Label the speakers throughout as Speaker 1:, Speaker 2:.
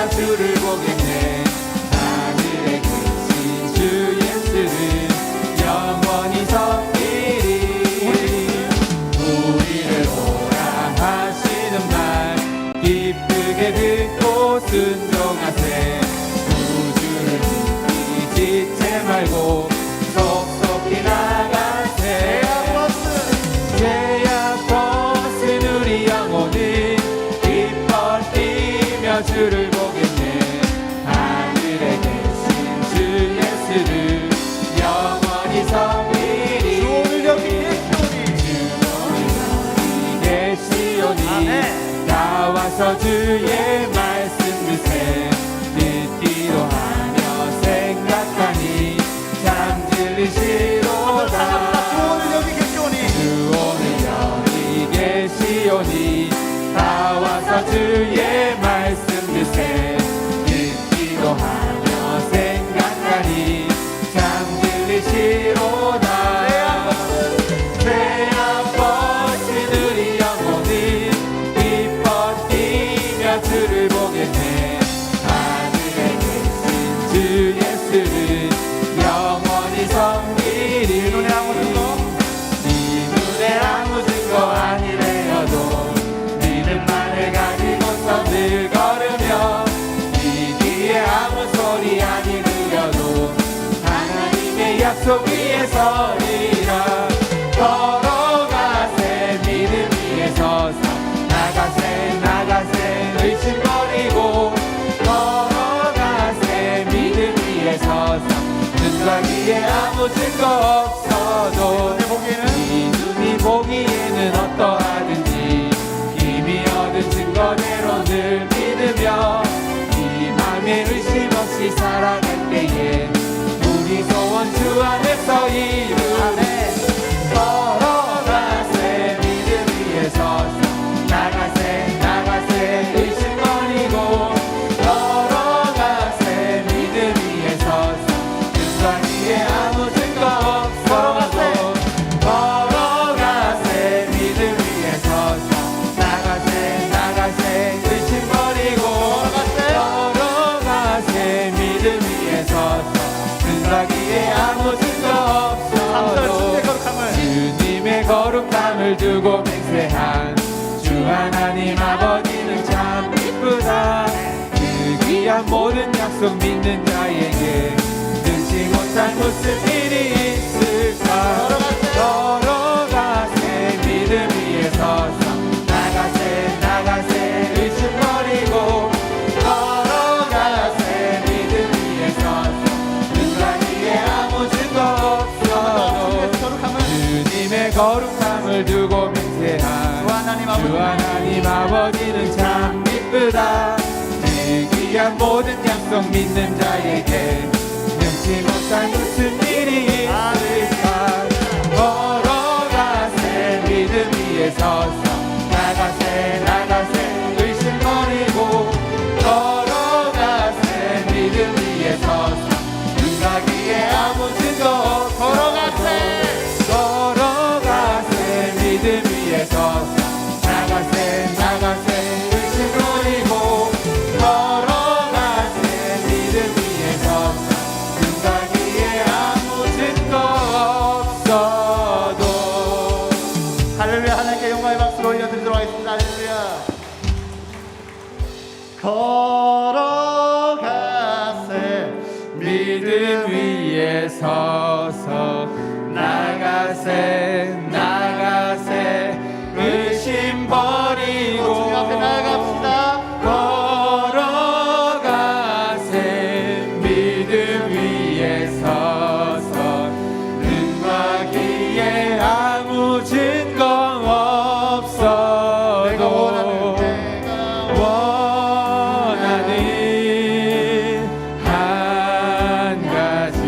Speaker 1: 때마다 주를 보겠네. 하늘에 계신 주 예수를 영원히 섬기리. 우리를 보라 하시는 말 기쁘게 듣고 순종하세. 구주를 믿기 지체 말고 속속히 나가세. 죄악 벗은 우리 영혼은 기뻐 뛰며 주를 보겠네. 하늘에 계신 주 예수를 영원히 섬기리.
Speaker 2: 주 오늘 여기
Speaker 1: 계시오니 나와서 주의 말씀 드세. 듣기도 하며 생각하니 참 들리시로다.
Speaker 2: 주 오늘 여기 계시오니
Speaker 1: 주 오늘 여기 계시오니 나와서 주의 말씀 드세. 듣기도 하며 생각하니 참 들리시로다. 죄악 벗은 우리 영혼은 기뻐 뛰며 주를 보겠네. 하늘에 계신 주 예수를 영원히 섬기리.
Speaker 2: 눈에 아무 증거
Speaker 1: 네 눈에 아무 증거 아니래어도 믿음만을 가지고서 늘 걸으며 네 귀에 아무 소리 아니 들려도 하나님의 약속 위에 서리라. 걸어가세 믿음 위에 서서 나가세 나가세 의심 버리고 걸어가세 믿음 위에 서서 눈과 귀에 아무 증거 없어도 이 눈이 보기에는 어떠하든지 이미 얻은 증거대로 늘 믿으며 이 맘에 의심 없이 살아갈 때에 우리 소원 주 안에서 이루네. 걸어가세 믿음 위에 서서 나가세 나가세 의심 버리고 걸어가세 믿음 위에 서서 눈과 귀에 아무 증거 없어도 걸어가세 믿음 위에 서서 나가세 나가세 의심 버리고 걸어가세 믿음 위에 서서 눈과 귀에 아무 증거 없어도 주님의 거룩함을 두고 맹세한 주 하나님 아버지는 참 이쁘다. 그 귀한 모든 약속 믿는 자에게 능치 못한 무슨 일이 있을까. 걸어가세 믿음 위에 서서 나가세 나가세 의심 버리고 걸어가세 믿음 위에 서서 눈과 귀에 아무 증거 없어도 주님의 거룩함을 두고 맹세한 주 하나님 아버지는 참 이쁘다. 그 귀한 모든 약속 믿는 자에게 능치 못한 무슨 일이 있을까. 걸어가세 믿음 위에 서서 나가세 나가세 의심 버리고 걸어가세 믿음 위에 서서 눈과 귀에 아무 증거 걸어가세 믿음 위에 서서 나가세 나가세 의심 버리고 걸어가세 믿음 위에 서서 눈과 귀에 아무 증거 없어도.
Speaker 2: 할렐루야. 하나님께 영광의 박수로 올려드리도록 하겠습니다. 할렐루야. 걸어가세
Speaker 1: 믿음 위에 서서 나가세 나가세 의심 버리고
Speaker 2: 주님 앞에 나아갑시다.
Speaker 1: 걸어가세 믿음 위에 서서 눈과 귀에 아무 증거 없어도 원하는 한 가지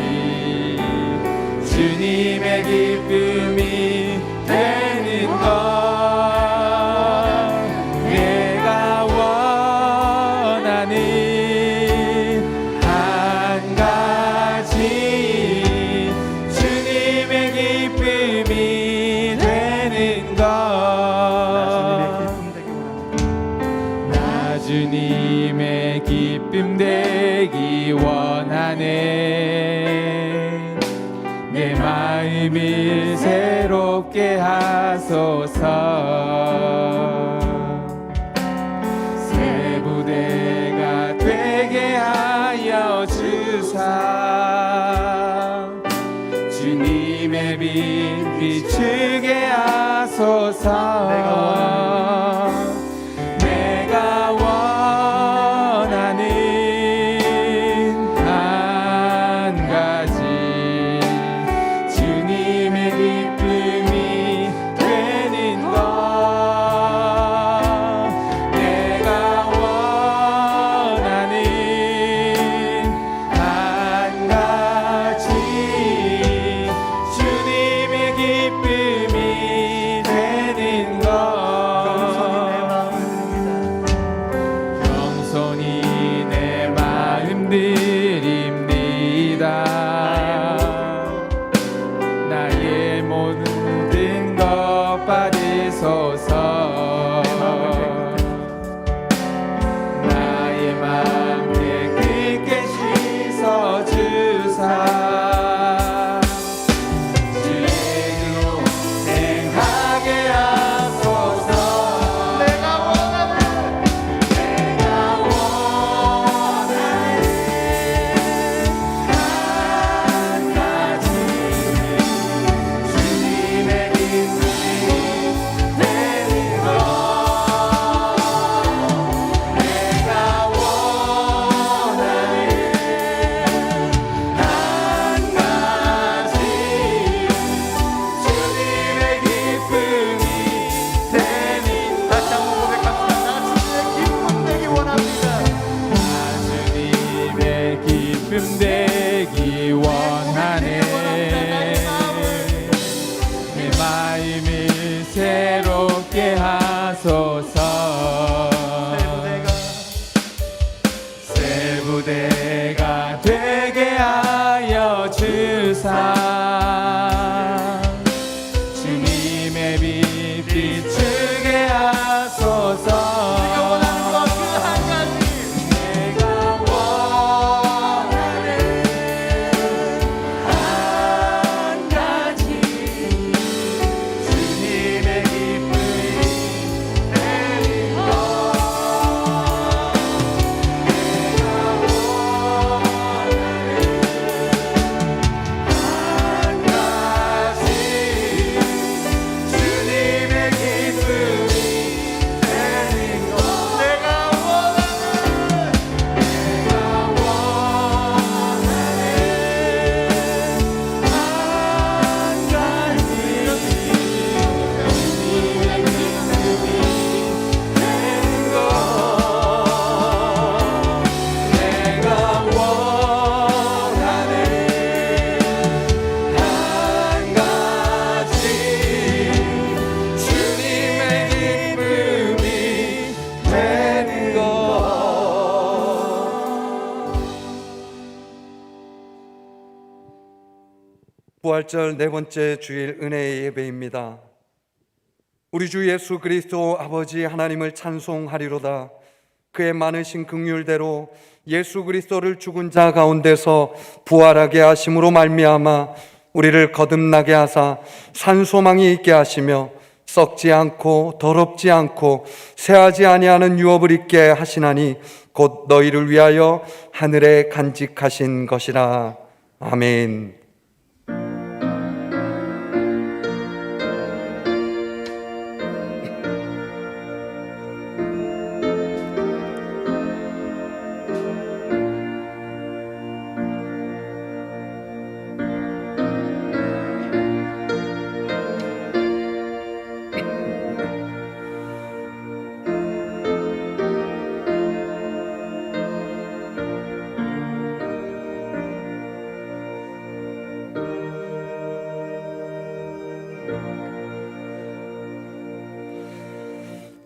Speaker 1: 주님의 기쁨이 되는 것. 내가 원하는 한 가지 주님의 기쁨이 되는 것. 나 주님 주님의 기쁨 되기 원하네. 내 마음을 새롭게 하소서. 새 부대가 되게 하여 주사. 주님의 빛 비추게 하소서. 내가 원하는 한 가지 주님의 기쁨이 되는 것. 내가 원하는 한 가지 주님의 기쁨이 되는 것. 겸손히 내 마음 드립니다. 나의 모든 것 받으소서. 나의 맘 깨끗게 씻어주사. 주의 길로 행하게 하소서. 내가 원하는 한 가지 주님의 기쁨이 되는 것. 내가 원하는 한 가지 주님의 기쁨이 되는 것.
Speaker 2: 다시 한번 고백합니다. 주님의 기쁨 되기 원합니다.
Speaker 1: 주님의 기쁨 되기 원하네. 내 마음을 새롭게 하소서. 새 부대가 되게 하여 주사. 주님의 빛 비추게 하소서. 내가 원하는 한 가지 주님의 기쁨이 되는 것. 내가 원하는 한 가지 주님의 기쁨이 되는 것. 내가 원하는 한 가지 주님의 기쁨이 되는 것. 내가 원하는 한 가지 주님의 기쁨이 되는 것.
Speaker 3: 부활절 네 번째 주일 은혜의 예배입니다. 우리 주 예수 그리스도 아버지 하나님을 찬송하리로다. 그의 많으신 긍휼대로 예수 그리스도를 죽은 자 가운데서 부활하게 하심으로 말미암아 우리를 거듭나게 하사 산소망이 있게 하시며 썩지 않고 더럽지 않고 새하지 아니하는 유업을 입게 하시나니 곧 너희를 위하여 하늘에 간직하신 것이라. 아멘.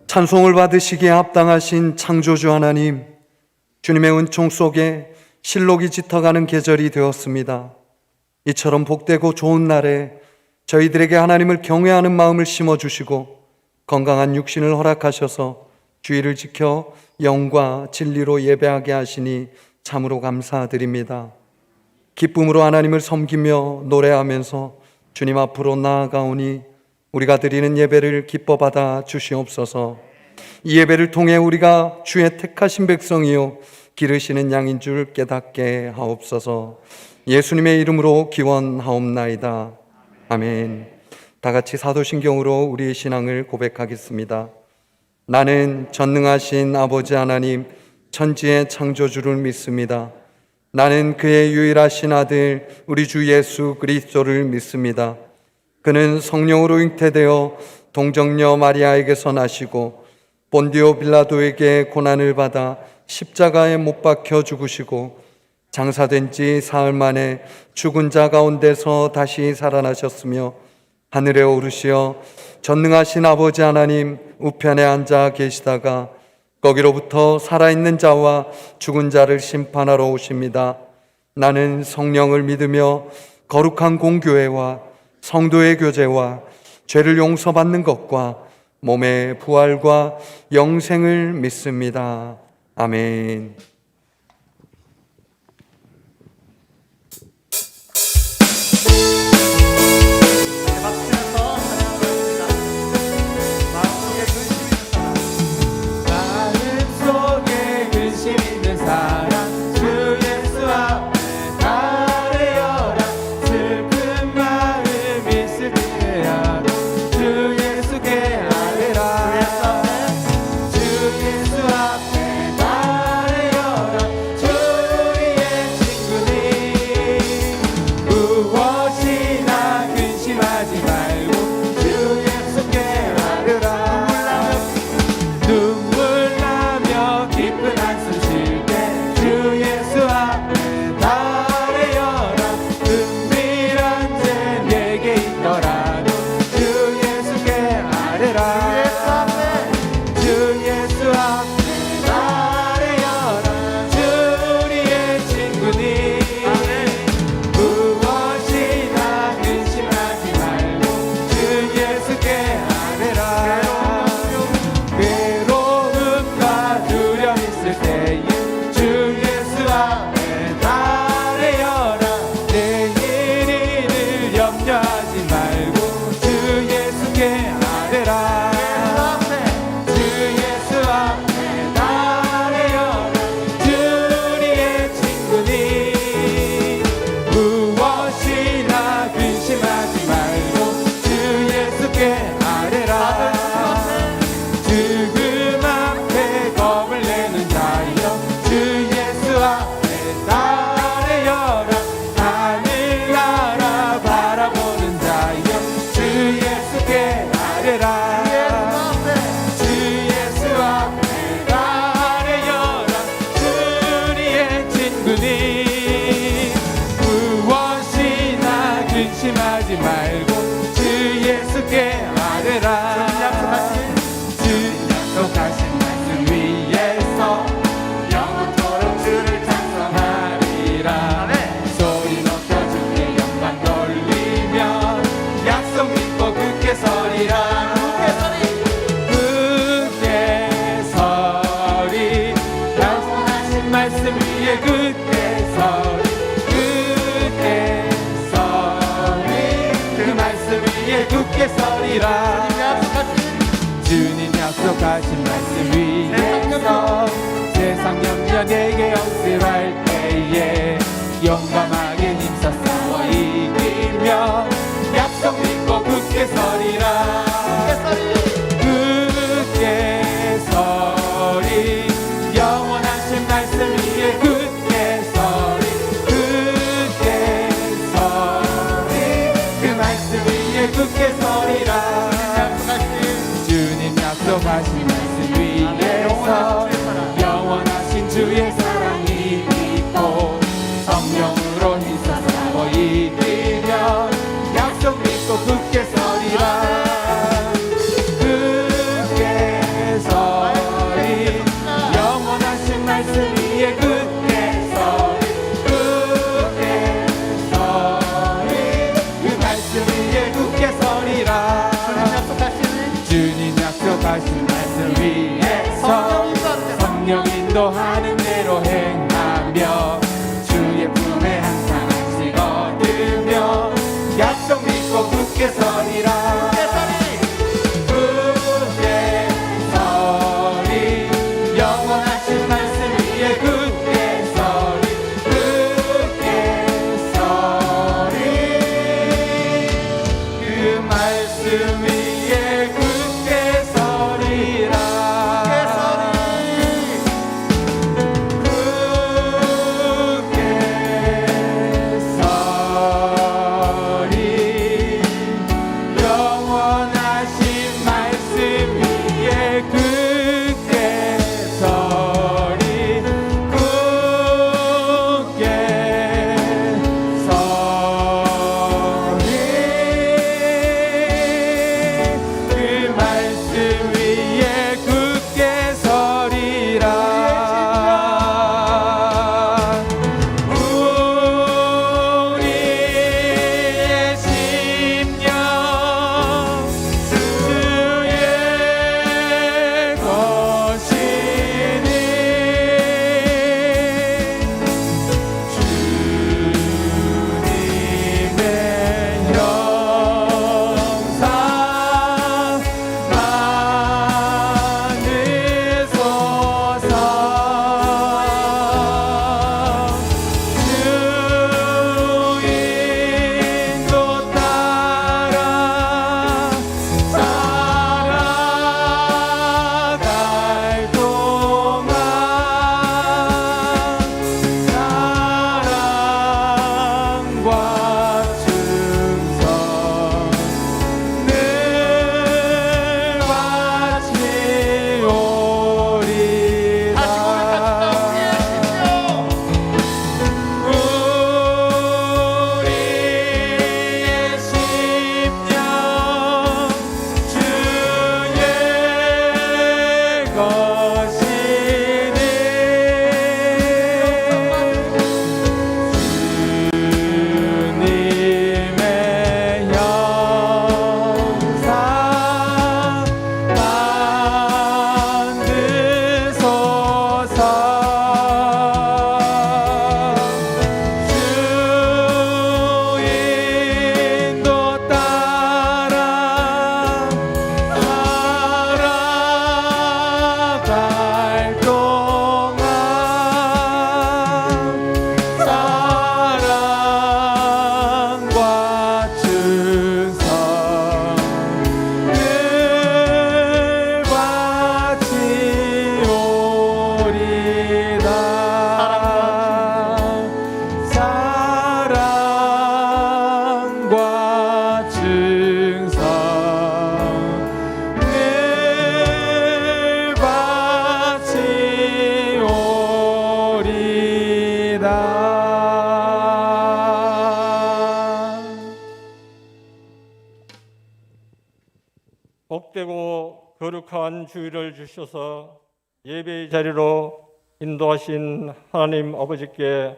Speaker 3: 찬송을 받으시기에 합당하신 창조주 하나님, 주님의 은총 속에 실록이 짙어가는 계절이 되었습니다. 이처럼 복되고 좋은 날에 저희들에게 하나님을 경외하는 마음을 심어주시고 건강한 육신을 허락하셔서 주의를 지켜 영과 진리로 예배하게 하시니 참으로 감사드립니다. 기쁨으로 하나님을 섬기며 노래하면서 주님 앞으로 나아가오니 우리가 드리는 예배를 기뻐 받아 주시옵소서. 이 예배를 통해 우리가 주의 택하신 백성이요 기르시는 양인 줄 깨닫게 하옵소서. 예수님의 이름으로 기원하옵나이다. 아멘. 다 같이 사도신경으로 우리의 신앙을 고백하겠습니다. 나는 전능하신 아버지 하나님 천지의 창조주를 믿습니다. 나는 그의 유일하신 아들 우리 주 예수 그리스도를 믿습니다. 그는 성령으로 잉태되어 동정녀 마리아에게서 나시고 본디오 빌라도에게 고난을 받아 십자가에 못 박혀 죽으시고 장사된 지 사흘 만에 죽은 자 가운데서 다시 살아나셨으며 하늘에 오르시어 전능하신 아버지 하나님 우편에 앉아 계시다가 거기로부터 살아있는 자와 죽은 자를 심판하러 오십니다. 나는 성령을 믿으며 거룩한 공교회와 성도의 교제와 죄를 용서받는 것과 몸의 부활과 영생을 믿습니다. 아멘.
Speaker 1: 마음속에 근심 있는 사람 주 예수 앞에 달려라. 슬픈 마음 있을 때야 주 예수께 아뢰라. 주 예수 앞에 달려라. 주의 친구니 무엇이나 근심하지 말고 주 예수께 아뢰라. 눈물 나며 깊은 한숨 쉴 때 주 예수 앞에 달려라. 은밀한 죄 내게 있더라도 주 예수께 아뢰라. 주 예수 앞에 달려라. 주 우리의 친구니 무엇이나 근심하지 말고 주 예수께 아뢰라. 괴로움과 두려움 있을 때에 주 예수 앞에 달려라. 내일을 염려하지 말고 주 예수께 아뢰라. 주 예수 앞에 달려라. 주 우리의 친구니 무엇이나 근심하지 말고 주 예수께 아뢰라. 죽음 앞에 겁을 내는 자여 주 예수 앞에 달려라. 하늘나라 바라보는 자여 주 예수께 아뢰라. 주 예수 앞에 달려라. 주 우리의 친구니 무엇이나 근심하지 말고 주 예수께 아뢰라. 주 약속하신 말씀 위에서 영원토록 주를 찬송하리라. 소리 높여 주께 영광 돌리며 약속 믿고 굳게 서리라. 굳게 서리. 약속하신 말씀 위에 굳게 서리. 굳게 서리. 그 말씀 위에 굳게 서리라. 주님 약속하신 말씀 위에서 세상 염려 내게 없으할 때에 용감하게 힘써 싸워 이기며 약속 믿고 굳게 서리라. 굳게 서리. 영원하신 말씀 위에 굳게 서리. 굳게 서리. 그 말씀 위에 굳게 서리라. 주님 약속하신 말씀 위에서 영원하신 주의 사랑이 있고 성령으로 힘써 싸워 이기며 약속 믿고 굳게 서리라. 굳게 서리. 영원하신 말씀 위에 굳게 서리. 굳게 서리. 그 말씀 위에 굳게 서리라. 주님 약속하신 말씀 위에서
Speaker 2: 인도하는 대로 행하며 주의 품에 항상 안식 얻으며 약속 믿고 굳게 서리라. 굳게 서리 영원하신 말씀 위에 굳게 서리 굳게 서리 그 말씀 위에 굳게 서리라.
Speaker 4: 복되고 거룩한 주일을 주셔서 예배의 자리로 인도하신 하나님 아버지께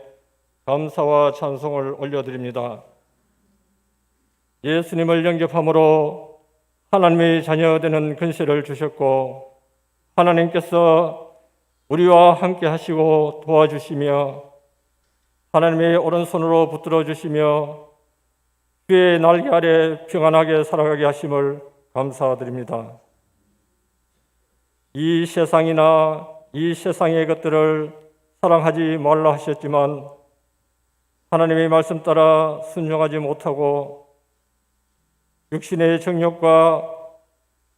Speaker 4: 감사와 찬송을 올려드립니다. 예수님을 영접함으로 하나님의 자녀 되는 근세를 주셨고 하나님께서 우리와 함께 하시고 도와주시며 하나님의 오른손으로 붙들어 주시며 주의 날개 아래 평안하게 살아가게 하심을 감사드립니다. 이 세상이나 이 세상의 것들을 사랑하지 말라 하셨지만 하나님의 말씀 따라 순종하지 못하고 육신의 정욕과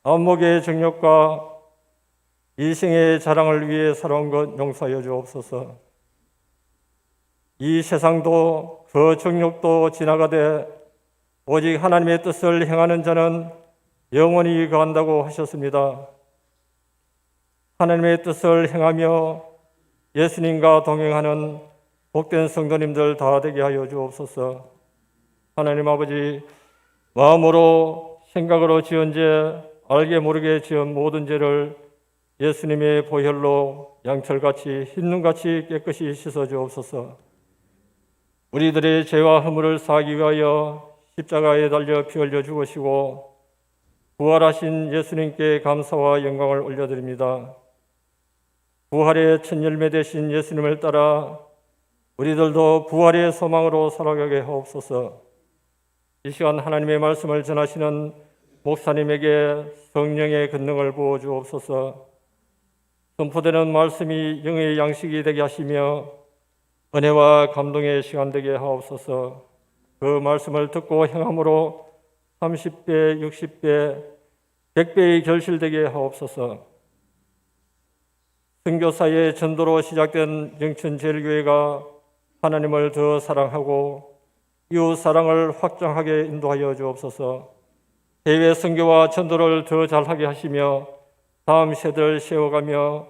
Speaker 4: 안목의 정욕과 이생의 자랑을 위해 살아온 것 용서하여 주옵소서. 이 세상도 그 정욕도 지나가되 오직 하나님의 뜻을 행하는 자는 영원히 거한다고 하셨습니다. 하나님의 뜻을 행하며 예수님과 동행하는 복된 성도님들 다 되게 하여 주옵소서. 하나님 아버지, 마음으로 생각으로 지은 죄, 알게 모르게 지은 모든 죄를 예수님의 보혈로 양철같이 흰눈같이 깨끗이 씻어 주옵소서. 우리들의 죄와 허물을 사하기 위하여 십자가에 달려 피 흘려 죽으시고 부활하신 예수님께 감사와 영광을 올려드립니다. 부활의 첫 열매 되신 예수님을 따라 우리들도 부활의 소망으로 살아가게 하옵소서. 이 시간 하나님의 말씀을 전하시는 목사님에게 성령의 권능을 부어 주옵소서. 선포되는 말씀이 영의 양식이 되게 하시며 은혜와 감동의 시간 되게 하옵소서. 그 말씀을 듣고 행함으로 30배, 60배, 100배의 결실되게 하옵소서. 선교사의 전도로 시작된 영천제일교회가 하나님을 더 사랑하고 이웃 사랑을 확장하게 인도하여 주옵소서. 해외 선교와 전도를 더 잘하게 하시며 다음 세대를 세워가며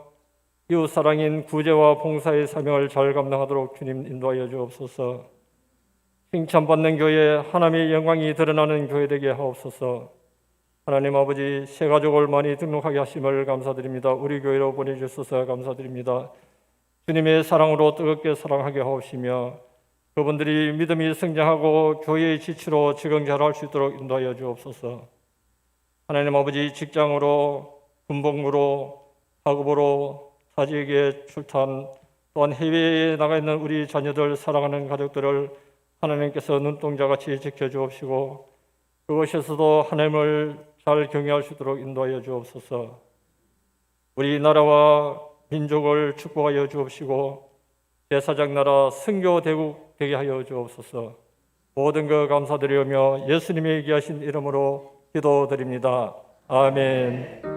Speaker 4: 이웃 사랑인 구제와 봉사의 사명을 잘 감당하도록 주님 인도하여 주옵소서. 칭찬받는 교회, 하나님의 영광이 드러나는 교회 되게 하옵소서. 하나님 아버지, 새 가족을 많이 등록하게 하심을 감사드립니다. 우리 교회로 보내주셔서 감사드립니다. 주님의 사랑으로 뜨겁게 사랑하게 하옵시며 그분들이 믿음이 성장하고 교회의 지치로 적응 잘할 수 있도록 인도하여 주옵소서. 하나님 아버지, 직장으로, 군복무로, 학업으로, 사직에 출탄, 또한 해외에 나가 있는 우리 자녀들, 사랑하는 가족들을 하나님께서 눈동자같이 지켜주옵시고 그것에서도 하나님을 잘 경외할 수 있도록 인도하여 주옵소서. 우리 나라와 민족을 축복하여 주옵시고 제사장 나라 선교 대국 되게 하여 주옵소서. 모든 것 감사드리며 예수님의 귀하신 이름으로 기도드립니다. 아멘.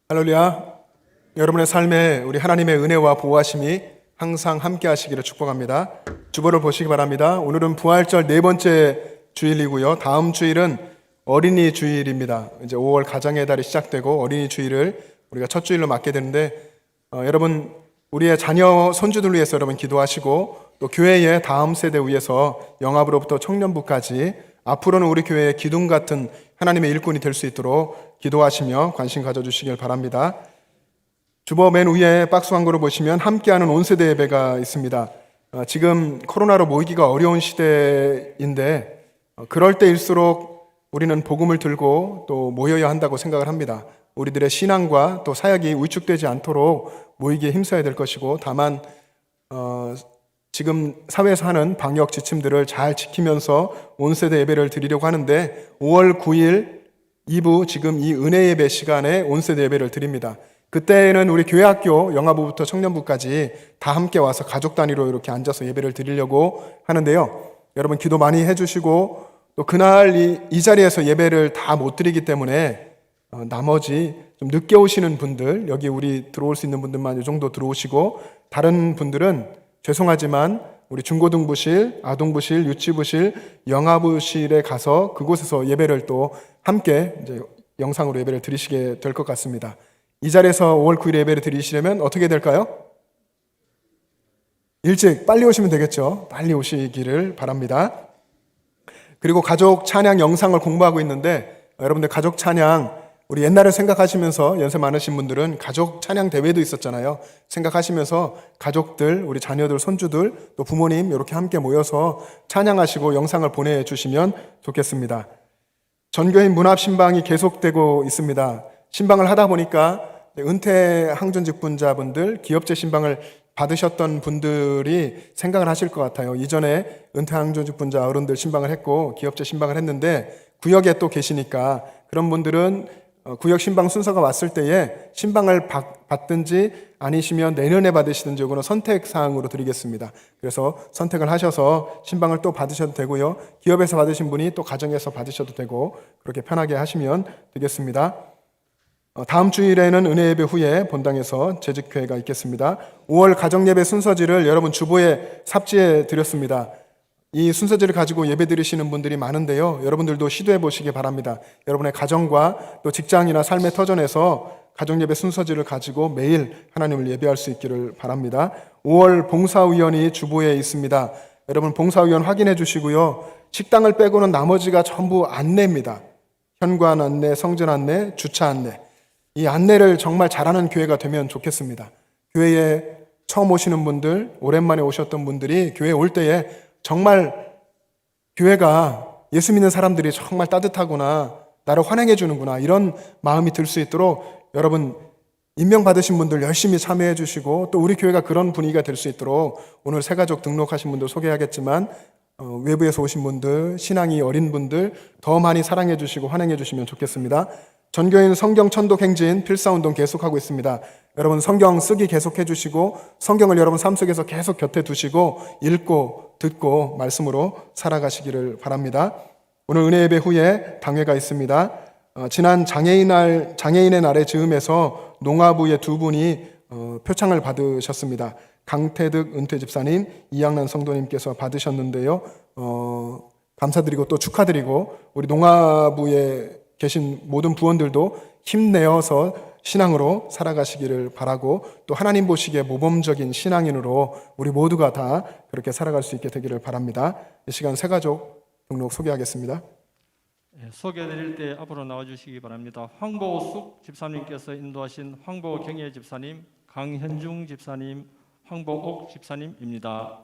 Speaker 5: 할렐루야. 여러분의 삶에 우리 하나님의 은혜와 보호하심이 항상 함께 하시기를 축복합니다. 주보를 보시기 바랍니다. 오늘은 부활절 네 번째 주일이고요. 다음 주일은 어린이 주일입니다. 이제 5월 가정의 달이 시작되고 어린이 주일을 우리가 첫 주일로 맞게 되는데 여러분, 우리의 자녀 손주들 위해서 여러분 기도하시고 또 교회의 다음 세대 위해서 영합으로부터 청년부까지 앞으로는 우리 교회의 기둥 같은 하나님의 일꾼이 될 수 있도록 기도하시며 관심 가져주시길 바랍니다. 주보 맨 위에 박스 광고를 보시면 함께하는 온세대 예배가 있습니다. 지금 코로나로 모이기가 어려운 시대인데 그럴 때일수록 우리는 복음을 들고 또 모여야 한다고 생각을 합니다. 우리들의 신앙과 또 사역이 위축되지 않도록 모이기에 힘써야 될 것이고 다만 지금 사회에서 하는 방역 지침들을 잘 지키면서 온세대 예배를 드리려고 하는데 5월 9일 2부 지금 이 은혜 예배 시간에 온세대 예배를 드립니다. 그때는 우리 교회학교 영화부부터 청년부까지 다 함께 와서 가족 단위로 이렇게 앉아서 예배를 드리려고 하는데요. 여러분 기도 많이 해주시고 또 그날 이 자리에서 예배를 다 못 드리기 때문에 나머지 좀 늦게 오시는 분들, 여기 우리 들어올 수 있는 분들만 이 정도 들어오시고 다른 분들은 죄송하지만 우리 중고등부실, 아동부실, 유치부실, 영아부실에 가서 그곳에서 예배를 또 함께 이제 영상으로 예배를 드리시게 될 것 같습니다. 이 자리에서 5월 9일에 예배를 드리시려면 어떻게 될까요? 일찍 빨리 오시면 되겠죠. 빨리 오시기를 바랍니다. 그리고 가족 찬양 영상을 공부하고 있는데 여러분들 가족 찬양 우리 옛날을 생각하시면서 연세 많으신 분들은 가족 찬양 대회도 있었잖아요. 생각하시면서 가족들, 우리 자녀들, 손주들, 또 부모님 이렇게 함께 모여서 찬양하시고 영상을 보내주시면 좋겠습니다. 전교인 문합 신방이 계속되고 있습니다. 신방을 하다 보니까 은퇴 항전직분자분들, 기업체 신방을 받으셨던 분들이 생각을 하실 것 같아요. 이전에 은퇴 항전직분자 어른들 신방을 했고 기업체 신방을 했는데 구역에 또 계시니까 그런 분들은 구역 신방 순서가 왔을 때에 신방을 받든지 아니시면 내년에 받으시든지 이거는 선택사항으로 드리겠습니다. 그래서 선택을 하셔서 신방을 또 받으셔도 되고요. 기업에서 받으신 분이 또 가정에서 받으셔도 되고 그렇게 편하게 하시면 되겠습니다. 다음 주일에는 은혜 예배 후에 본당에서 재직회가 있겠습니다. 5월 가정예배 순서지를 여러분 주보에 삽지해 드렸습니다. 이 순서지를 가지고 예배 드리시는 분들이 많은데요. 여러분들도 시도해 보시기 바랍니다. 여러분의 가정과 또 직장이나 삶의 터전에서 가정예배 순서지를 가지고 매일 하나님을 예배할 수 있기를 바랍니다. 5월 봉사위원이 주보에 있습니다. 여러분 봉사위원 확인해 주시고요. 식당을 빼고는 나머지가 전부 안내입니다. 현관 안내, 성전 안내, 주차 안내. 이 안내를 정말 잘하는 교회가 되면 좋겠습니다. 교회에 처음 오시는 분들, 오랜만에 오셨던 분들이 교회에 올 때에 정말 교회가 예수 믿는 사람들이 정말 따뜻하구나, 나를 환영해 주는구나, 이런 마음이 들 수 있도록 여러분 임명받으신 분들 열심히 참여해 주시고, 또 우리 교회가 그런 분위기가 될 수 있도록 오늘 새가족 등록하신 분들 소개하겠지만 외부에서 오신 분들, 신앙이 어린 분들 더 많이 사랑해 주시고 환영해 주시면 좋겠습니다. 전교인 성경 천독 행진 필사운동 계속하고 있습니다. 여러분 성경 쓰기 계속해 주시고, 성경을 여러분 삶 속에서 계속 곁에 두시고 읽고 듣고 말씀으로 살아가시기를 바랍니다. 오늘 은혜 예배 후에 당회가 있습니다. 지난 장애인의 날의 즈음에서 농아부의 두 분이 표창을 받으셨습니다. 강태득 은퇴 집사님, 이양란 성도님께서 받으셨는데요. 감사드리고 또 축하드리고, 우리 농아부에 계신 모든 부원들도 힘내어서 신앙으로 살아가시기를 바라고, 또 하나님 보시기에 모범적인 신앙인으로 우리 모두가 다 그렇게 살아갈 수 있게 되기를 바랍니다. 이 시간 새가족 등록 소개하겠습니다.
Speaker 4: 소개해드릴 때 앞으로 나와주시기 바랍니다. 황보숙 집사님께서 인도하신 황보경예 집사님, 강현중 집사님, 황보옥 집사님입니다.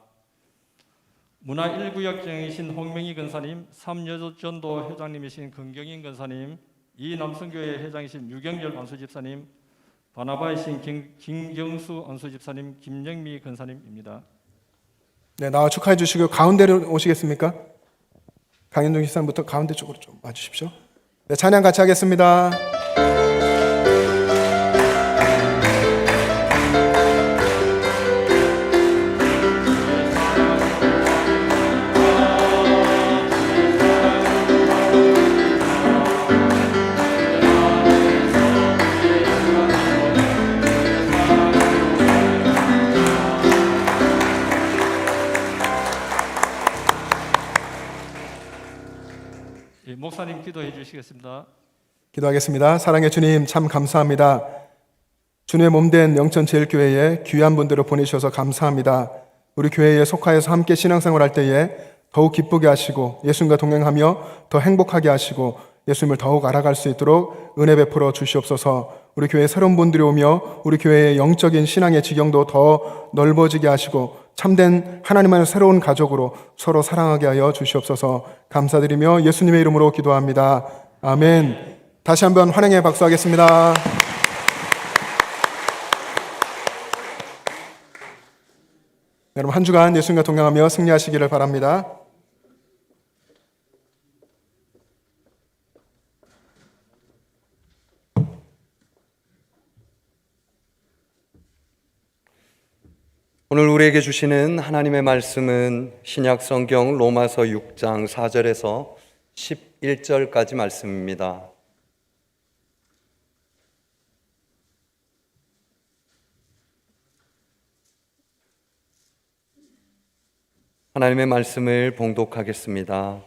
Speaker 4: 문화 1구역장이신 홍명희 근사님, 삼여전도 회장님이신 금경인 근사님, 이남성교회 회장이신 유경열 안수 집사님, 바나바이신 김경수 안수 집사님, 김영미 근사님입니다.
Speaker 5: 네, 나와 축하해 주시고 가운데로 오시겠습니까? 강현종 집사님부터 가운데 쪽으로 좀 와주십시오. 네, 찬양 같이 하겠습니다.
Speaker 4: 목사님 기도해 주시겠습니다.
Speaker 5: 기도하겠습니다. 사랑의 주님, 참 감사합니다. 주님의 몸된 영천제일교회에 귀한 분들을 보내주셔서 감사합니다. 우리 교회에 속하여서 함께 신앙생활할 때에 더욱 기쁘게 하시고 예수님과 동행하며 더 행복하게 하시고 예수님을 더욱 알아갈 수 있도록 은혜 베풀어 주시옵소서. 우리 교회에 새로운 분들이 오며 우리 교회의 영적인 신앙의 지경도 더 넓어지게 하시고 참된 하나님의 새로운 가족으로 서로 사랑하게 하여 주시옵소서. 감사드리며 예수님의 이름으로 기도합니다. 아멘. 다시 한번 환영의 박수하겠습니다. 여러분 한 주간 예수님과 동행하며 승리하시기를 바랍니다.
Speaker 3: 오늘 우리에게 주시는 하나님의 말씀은 신약 성경 로마서 6장 4절에서 11절까지 말씀입니다. 하나님의 말씀을 봉독하겠습니다.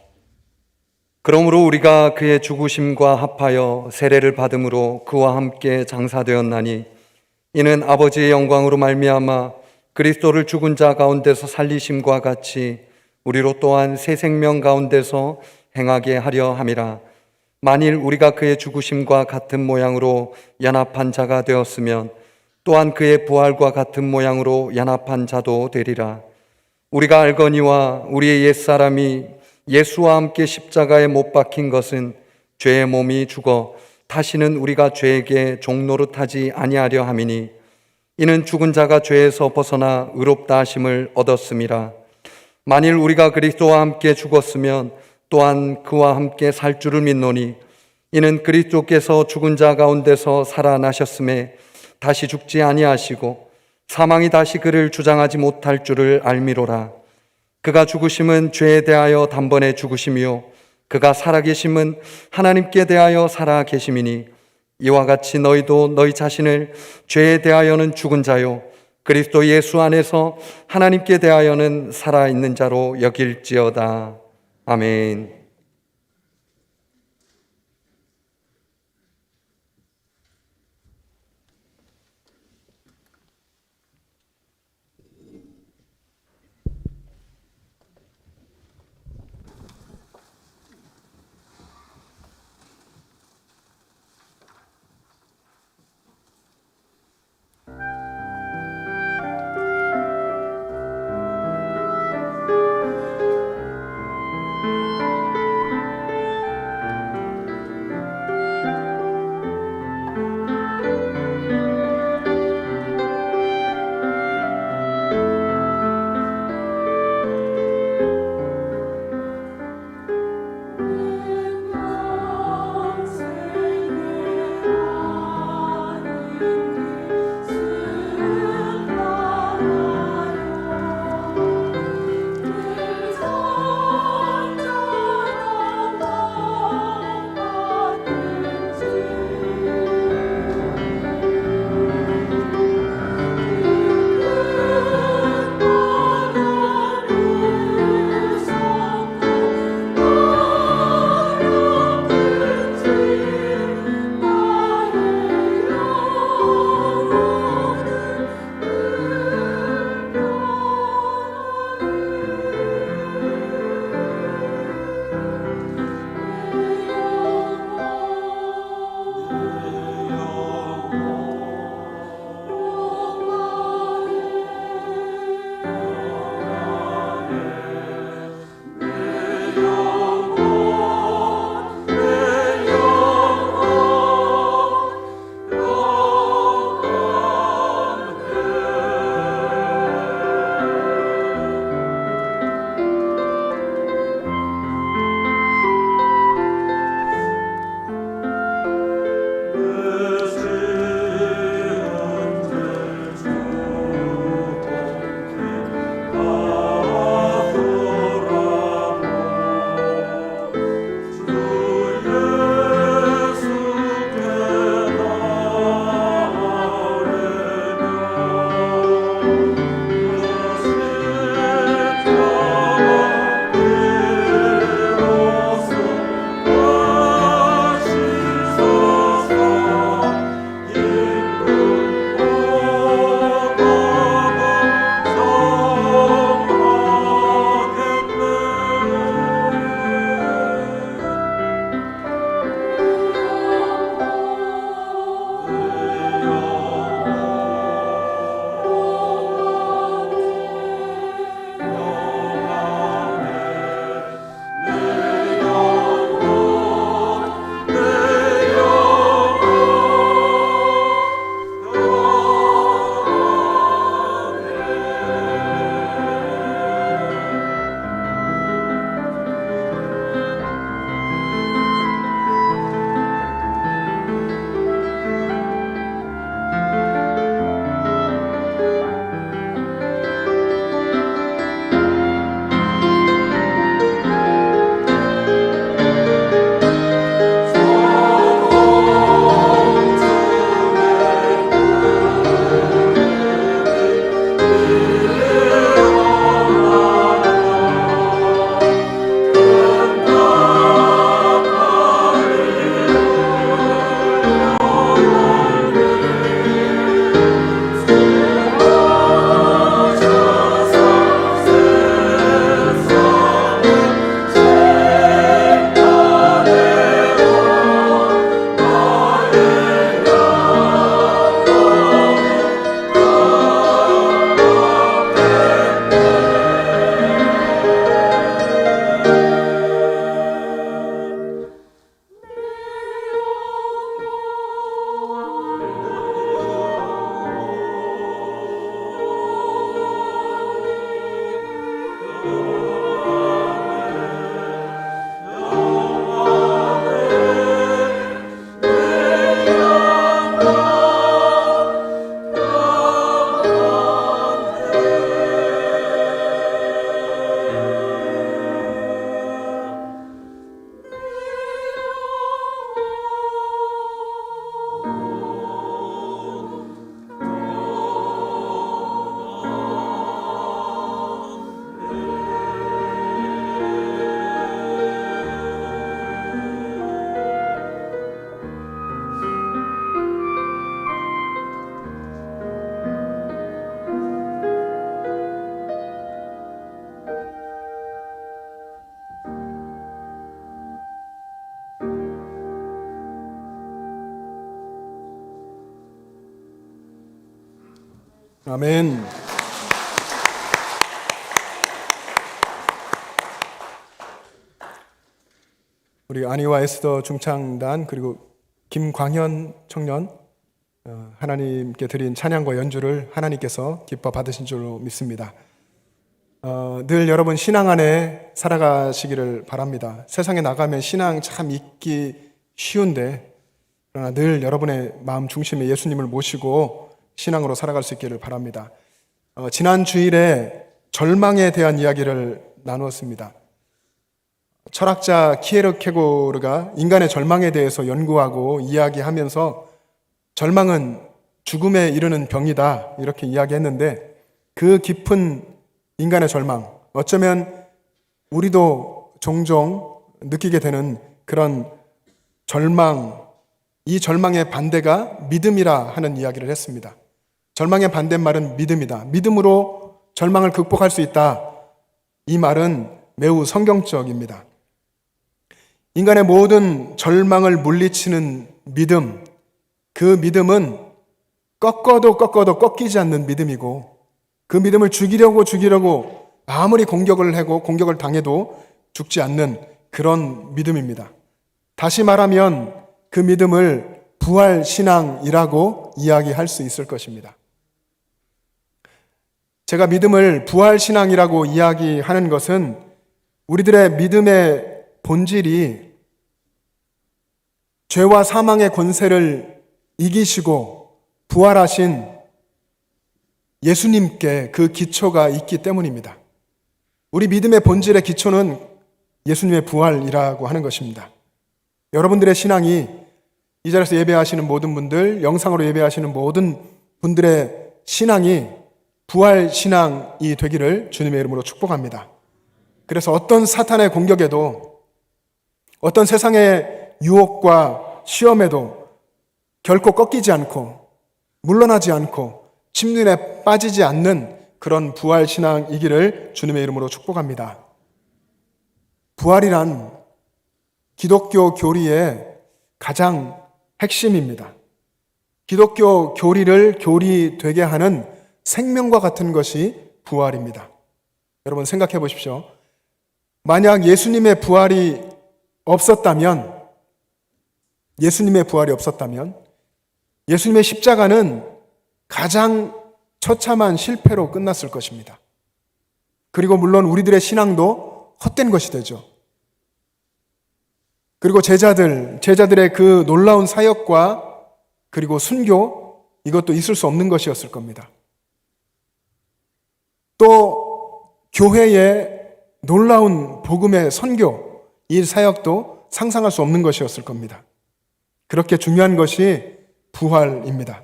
Speaker 3: 그러므로 우리가 그의 죽으심과 합하여 세례를 받음으로 그와 함께 장사되었나니 이는 아버지의 영광으로 말미암아 그리스도를 죽은 자 가운데서 살리심과 같이 우리로 또한 새 생명 가운데서 행하게 하려 함이라. 만일 우리가 그의 죽으심과 같은 모양으로 연합한 자가 되었으면 또한 그의 부활과 같은 모양으로 연합한 자도 되리라. 우리가 알거니와 우리의 옛사람이 예수와 함께 십자가에 못 박힌 것은 죄의 몸이 죽어 다시는 우리가 죄에게 종노릇하지 아니하려 함이니 이는 죽은 자가 죄에서 벗어나 의롭다 하심을 얻었음이라. 만일 우리가 그리스도와 함께 죽었으면 또한 그와 함께 살 줄을 믿노니 이는 그리스도께서 죽은 자 가운데서 살아나셨음에 다시 죽지 아니하시고 사망이 다시 그를 주장하지 못할 줄을 알미로라. 그가 죽으심은 죄에 대하여 단번에 죽으심이요 그가 살아계심은 하나님께 대하여 살아계심이니 이와 같이 너희도 너희 자신을 죄에 대하여는 죽은 자요 그리스도 예수 안에서 하나님께 대하여는 살아있는 자로 여길지어다. 아멘.
Speaker 5: 아멘. 우리 안희와 에스더 중창단 그리고 김광현 청년 하나님께 드린 찬양과 연주를 하나님께서 기뻐 받으신 줄로 믿습니다. 늘 여러분 신앙 안에 살아가시기를 바랍니다. 세상에 나가면 신앙 참 잊기 쉬운데 그러나 늘 여러분의 마음 중심에 예수님을 모시고 신앙으로 살아갈 수 있기를 바랍니다. 지난 주일에 절망에 대한 이야기를 나누었습니다. 철학자 키에르케고르가 인간의 절망에 대해서 연구하고 이야기하면서 절망은 죽음에 이르는 병이다 이렇게 이야기했는데 그 깊은 인간의 절망, 어쩌면 우리도 종종 느끼게 되는 그런 절망, 이 절망의 반대가 믿음이라 하는 이야기를 했습니다. 절망의 반대말은 믿음이다. 믿음으로 절망을 극복할 수 있다. 이 말은 매우 성경적입니다. 인간의 모든 절망을 물리치는 믿음, 그 믿음은 꺾어도 꺾이지 않는 믿음이고 그 믿음을 죽이려고 아무리 공격을 하고 공격을 당해도 죽지 않는 그런 믿음입니다. 다시 말하면 그 믿음을 부활신앙이라고 이야기할 수 있을 것입니다. 제가 믿음을 부활신앙이라고 이야기하는 것은 우리들의 믿음의 본질이 죄와 사망의 권세를 이기시고 부활하신 예수님께 그 기초가 있기 때문입니다. 우리 믿음의 본질의 기초는 예수님의 부활이라고 하는 것입니다. 여러분들의 신앙이 이 자리에서 예배하시는 모든 분들, 영상으로 예배하시는 모든 분들의 신앙이 부활신앙이 되기를 주님의 이름으로 축복합니다. 그래서 어떤 사탄의 공격에도 어떤 세상의 유혹과 시험에도 결코 꺾이지 않고 물러나지 않고 침륜에 빠지지 않는 그런 부활신앙이기를 주님의 이름으로 축복합니다. 부활이란 기독교 교리의 가장 핵심입니다. 기독교 교리를 교리되게 하는 생명과 같은 것이 부활입니다. 여러분 생각해 보십시오. 만약 예수님의 부활이 없었다면 예수님의 십자가는 가장 처참한 실패로 끝났을 것입니다. 그리고 물론 우리들의 신앙도 헛된 것이 되죠. 그리고 제자들의 그 놀라운 사역과 그리고 순교, 이것도 있을 수 없는 것이었을 겁니다. 또 교회의 놀라운 복음의 선교, 이 사역도 상상할 수 없는 것이었을 겁니다. 그렇게 중요한 것이 부활입니다.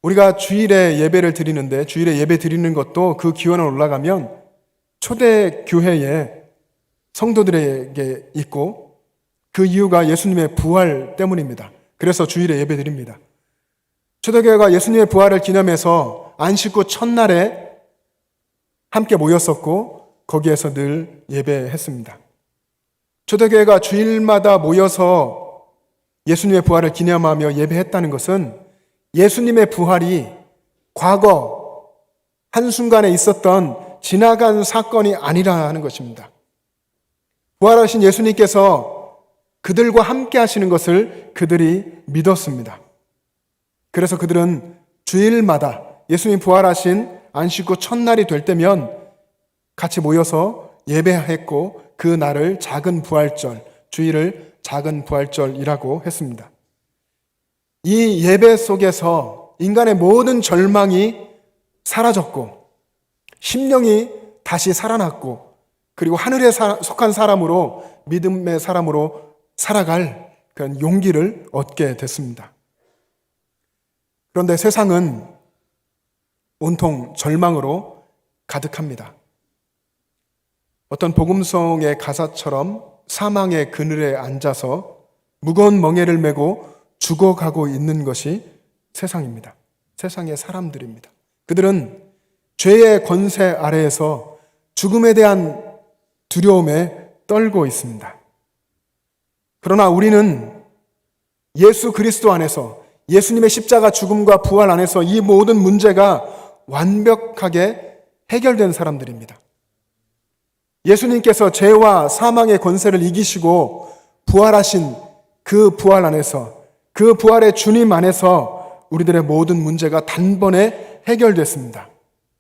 Speaker 5: 우리가 주일에 예배를 드리는데 주일에 예배 드리는 것도 그 기원에 올라가면 초대 교회에 성도들에게 있고 그 이유가 예수님의 부활 때문입니다. 그래서 주일에 예배 드립니다. 초대교회가 예수님의 부활을 기념해서 안식 후 첫날에 함께 모였었고 거기에서 늘 예배했습니다. 초대교회가 주일마다 모여서 예수님의 부활을 기념하며 예배했다는 것은 예수님의 부활이 과거 한순간에 있었던 지나간 사건이 아니라 하는 것입니다. 부활하신 예수님께서 그들과 함께 하시는 것을 그들이 믿었습니다. 그래서 그들은 주일마다 예수님 부활하신 안식 후 첫날이 될 때면 같이 모여서 예배했고 그 날을 작은 부활절, 주일을 작은 부활절이라고 했습니다. 이 예배 속에서 인간의 모든 절망이 사라졌고 심령이 다시 살아났고 그리고 하늘에 속한 사람으로 믿음의 사람으로 살아갈 그런 용기를 얻게 됐습니다. 그런데 세상은 온통 절망으로 가득합니다. 어떤 복음성의 가사처럼 사망의 그늘에 앉아서 무거운 멍에를 메고 죽어가고 있는 것이 세상입니다. 세상의 사람들입니다. 그들은 죄의 권세 아래에서 죽음에 대한 두려움에 떨고 있습니다. 그러나 우리는 예수 그리스도 안에서 예수님의 십자가 죽음과 부활 안에서 이 모든 문제가 완벽하게 해결된 사람들입니다. 예수님께서 죄와 사망의 권세를 이기시고 부활하신 그 부활 안에서, 그 부활의 주님 안에서 우리들의 모든 문제가 단번에 해결됐습니다.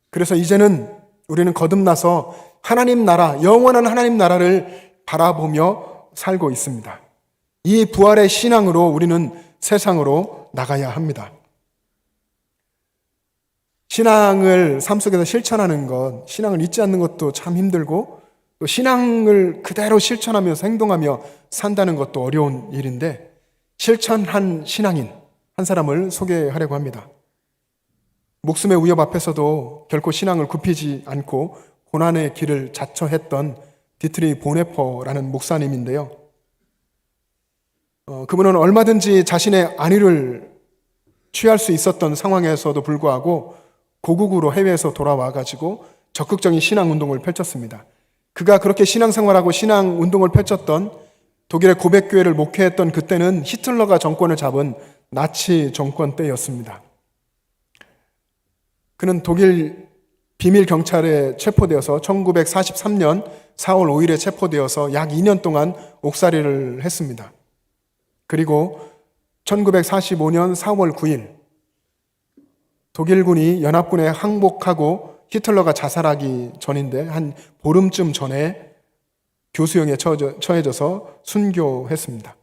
Speaker 5: 그래서 이제는 우리는 거듭나서 하나님 나라, 영원한 하나님 나라를 바라보며 살고 있습니다. 이 부활의 신앙으로 우리는 세상으로 나가야 합니다. 신앙을 삶 속에서 실천하는 것, 신앙을 잊지 않는 것도 참 힘들고, 또 신앙을 그대로 실천하면서 행동하며 산다는 것도 어려운 일인데, 실천한 신앙인 한 사람을 소개하려고 합니다. 목숨의 위협 앞에서도 결코 신앙을 굽히지 않고 고난의 길을 자처했던 디트리 보네퍼라는 목사님인데요. 그분은 얼마든지 자신의 안위를 취할 수 있었던 상황에서도 불구하고 고국으로 해외에서 돌아와가지고 적극적인 신앙운동을 펼쳤습니다. 그가 그렇게 신앙생활하고 신앙운동을 펼쳤던 독일의 고백교회를 목회했던 그때는 히틀러가 정권을 잡은 나치 정권 때였습니다. 그는 독일 비밀 경찰에 체포되어서 1943년 4월 5일에 체포되어서 약 2년 동안 옥살이를 했습니다. 그리고 1945년 4월 9일 독일군이 연합군에 항복하고 히틀러가 자살하기 전인데 한 보름쯤 전에 교수형에 처해져서 순교했습니다.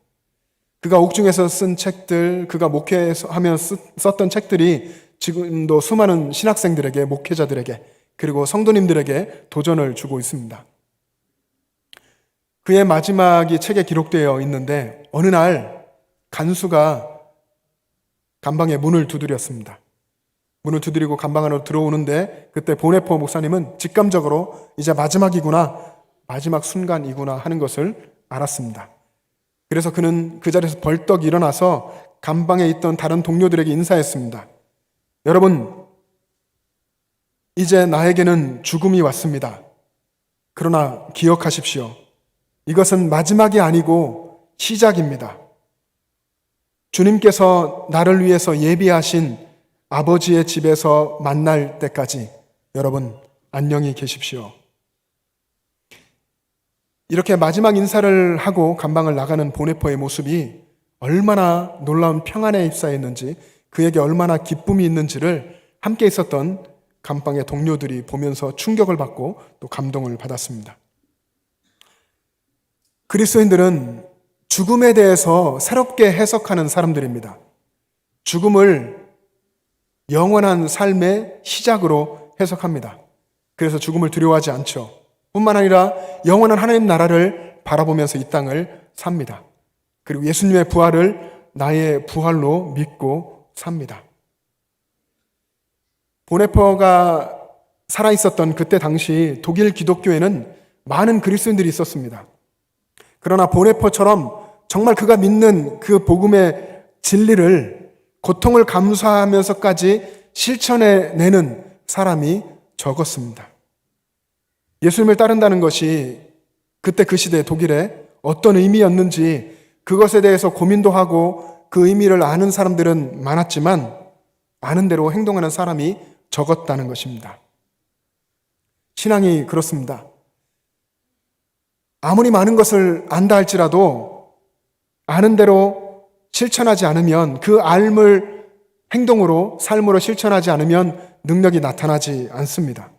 Speaker 5: 그가 옥중에서 쓴 책들, 그가 목회하며 썼던 책들이 지금도 수많은 신학생들에게, 목회자들에게, 그리고 성도님들에게 도전을 주고 있습니다. 그의 마지막이 책에 기록되어 있는데 어느 날 간수가 감방의 문을 두드렸습니다. 문을 두드리고 감방 안으로 들어오는데 그때 보네퍼 목사님은 직감적으로 이제 마지막이구나, 마지막 순간이구나 하는 것을 알았습니다. 그래서 그는 그 자리에서 벌떡 일어나서 감방에 있던 다른 동료들에게 인사했습니다. 여러분, 이제 나에게는 죽음이 왔습니다. 그러나 기억하십시오. 이것은 마지막이 아니고 시작입니다. 주님께서 나를 위해서 예비하신 아버지의 집에서 만날 때까지 여러분 안녕히 계십시오. 이렇게 마지막 인사를 하고 감방을 나가는 보네퍼의 모습이 얼마나 놀라운 평안에 입사했는지, 그에게 얼마나 기쁨이 있는지를 함께 있었던 감방의 동료들이 보면서 충격을 받고 또 감동을 받았습니다. 그리스도인들은 죽음에 대해서 새롭게 해석하는 사람들입니다. 죽음을 영원한 삶의 시작으로 해석합니다. 그래서 죽음을 두려워하지 않죠. 뿐만 아니라 영원한 하나님 나라를 바라보면서 이 땅을 삽니다. 그리고 예수님의 부활을 나의 부활로 믿고 삽니다. 보네퍼가 살아있었던 그때 당시 독일 기독교에는 많은 그리스도인들이 있었습니다. 그러나 보네퍼처럼 정말 그가 믿는 그 복음의 진리를 고통을 감수하면서까지 실천해내는 사람이 적었습니다. 예수님을 따른다는 것이 그때 그 시대 독일에 어떤 의미였는지 그것에 대해서 고민도 하고 그 의미를 아는 사람들은 많았지만 아는 대로 행동하는 사람이 적었다는 것입니다. 신앙이 그렇습니다. 아무리 많은 것을 안다 할지라도 아는 대로 실천하지 않으면, 그 알을 행동으로, 삶으로 실천하지 않으면 능력이 나타나지 않습니다.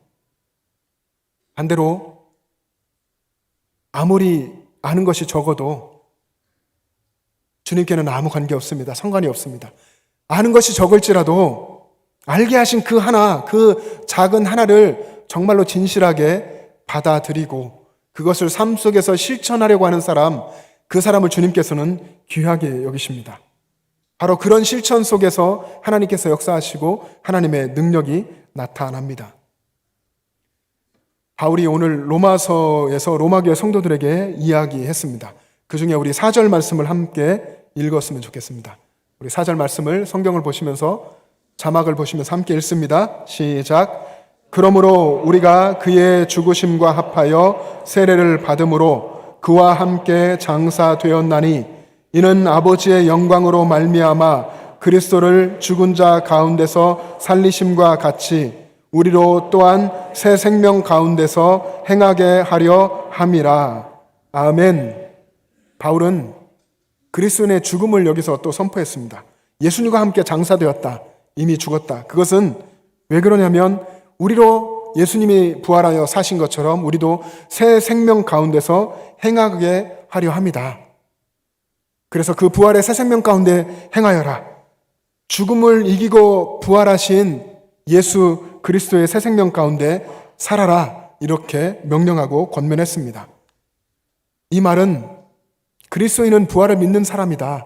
Speaker 5: 반대로 아무리 아는 것이 적어도 주님께는 아무 관계 없습니다. 상관이 없습니다. 아는 것이 적을지라도 알게 하신 그 하나, 그 작은 하나를 정말로 진실하게 받아들이고 그것을 삶 속에서 실천하려고 하는 사람, 그 사람을 주님께서는 귀하게 여기십니다. 바로 그런 실천 속에서 하나님께서 역사하시고 하나님의 능력이 나타납니다. 바울이 오늘 로마서에서 로마교회 성도들에게 이야기했습니다. 그 중에 우리 4절 말씀을 함께 읽었으면 좋겠습니다. 우리 4절 말씀을 성경을 보시면서 자막을 보시면서 함께 읽습니다. 시작. 그러므로 우리가 그의 죽으심과 합하여 세례를 받음으로 그와 함께 장사되었나니 이는 아버지의 영광으로 말미암아 그리스도를 죽은 자 가운데서 살리심과 같이 우리로 또한 새 생명 가운데서 행하게 하려 함이라. 아멘. 바울은 그리스도인의 죽음을 여기서 또 선포했습니다. 예수님과 함께 장사되었다. 이미 죽었다. 그것은 왜 그러냐면 우리로 예수님이 부활하여 사신 것처럼 우리도 새 생명 가운데서 행하게 하려 합니다. 그래서 그 부활의 새 생명 가운데 행하여라. 죽음을 이기고 부활하신 예수 그리스도의 새 생명 가운데 살아라. 이렇게 명령하고 권면했습니다. 이 말은 그리스도인은 부활을 믿는 사람이다.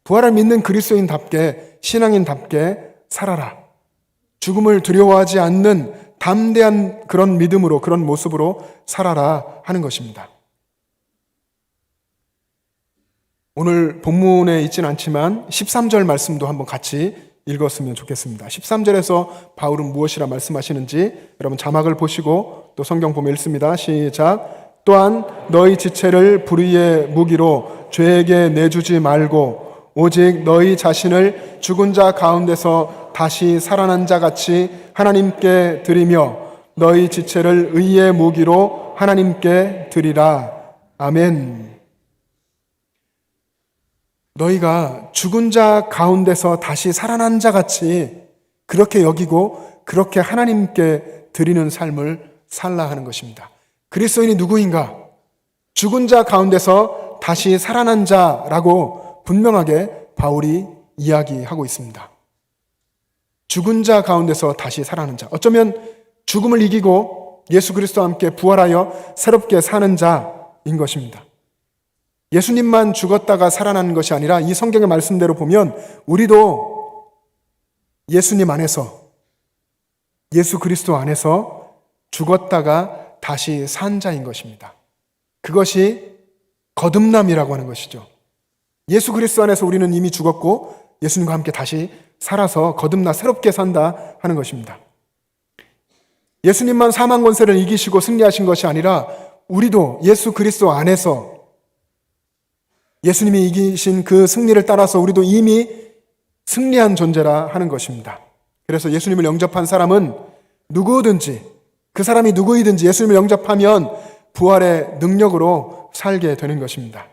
Speaker 5: 부활을 믿는 그리스도인답게, 신앙인답게 살아라. 죽음을 두려워하지 않는 담대한 그런 믿음으로, 그런 모습으로 살아라 하는 것입니다. 오늘 본문에 있진 않지만 13절 말씀도 한번 같이 읽었으면 좋겠습니다. 13절에서 바울은 무엇이라 말씀하시는지 여러분 자막을 보시고 또 성경 보면 읽습니다. 시작. 또한 너희 지체를 불의의 무기로 죄에게 내주지 말고 오직 너희 자신을 죽은 자 가운데서 다시 살아난 자 같이 하나님께 드리며 너희 지체를 의의 무기로 하나님께 드리라. 아멘. 너희가 죽은 자 가운데서 다시 살아난 자 같이 그렇게 여기고 그렇게 하나님께 드리는 삶을 살라 하는 것입니다. 그리스도인이 누구인가? 죽은 자 가운데서 다시 살아난 자라고 분명하게 바울이 이야기하고 있습니다. 죽은 자 가운데서 다시 살아나는 자. 어쩌면 죽음을 이기고 예수 그리스도와 함께 부활하여 새롭게 사는 자인 것입니다. 예수님만 죽었다가 살아나는 것이 아니라 이 성경의 말씀대로 보면 우리도 예수님 안에서, 예수 그리스도 안에서 죽었다가 다시 산 자인 것입니다. 그것이 거듭남이라고 하는 것이죠. 예수 그리스도 안에서 우리는 이미 죽었고 예수님과 함께 다시 살아서 거듭나 새롭게 산다 하는 것입니다. 예수님만 사망 권세를 이기시고 승리하신 것이 아니라 우리도 예수 그리스도 안에서 예수님이 이기신 그 승리를 따라서 우리도 이미 승리한 존재라 하는 것입니다. 그래서 예수님을 영접한 사람은 누구든지, 그 사람이 누구이든지 예수님을 영접하면 부활의 능력으로 살게 되는 것입니다.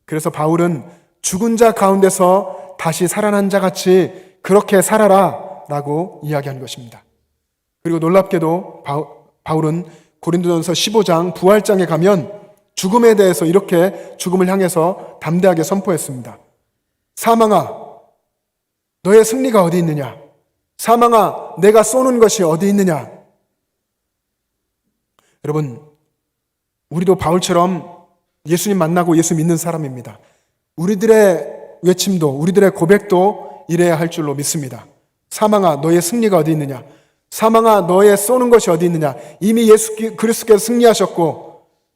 Speaker 5: 그래서 바울은 죽은 자 가운데서 다시 살아난 자 같이 그렇게 살아라 라고 이야기한 것입니다. 그리고 놀랍게도 바울은 고린도전서 15장 부활장에 가면 죽음에 대해서 이렇게 죽음을 향해서 담대하게 선포했습니다. 사망아, 너의 승리가 어디 있느냐? 사망아, 내가 쏘는 것이 어디 있느냐? 여러분, 우리도 바울처럼 예수님 만나고 예수 믿는 사람입니다. 우리들의 외침도, 우리들의 고백도 이래야 할 줄로 믿습니다. 사망아, 너의 승리가 어디 있느냐? 사망아, 너의 쏘는 것이 어디 있느냐? 이미 예수 그리스도께서 승리하셨고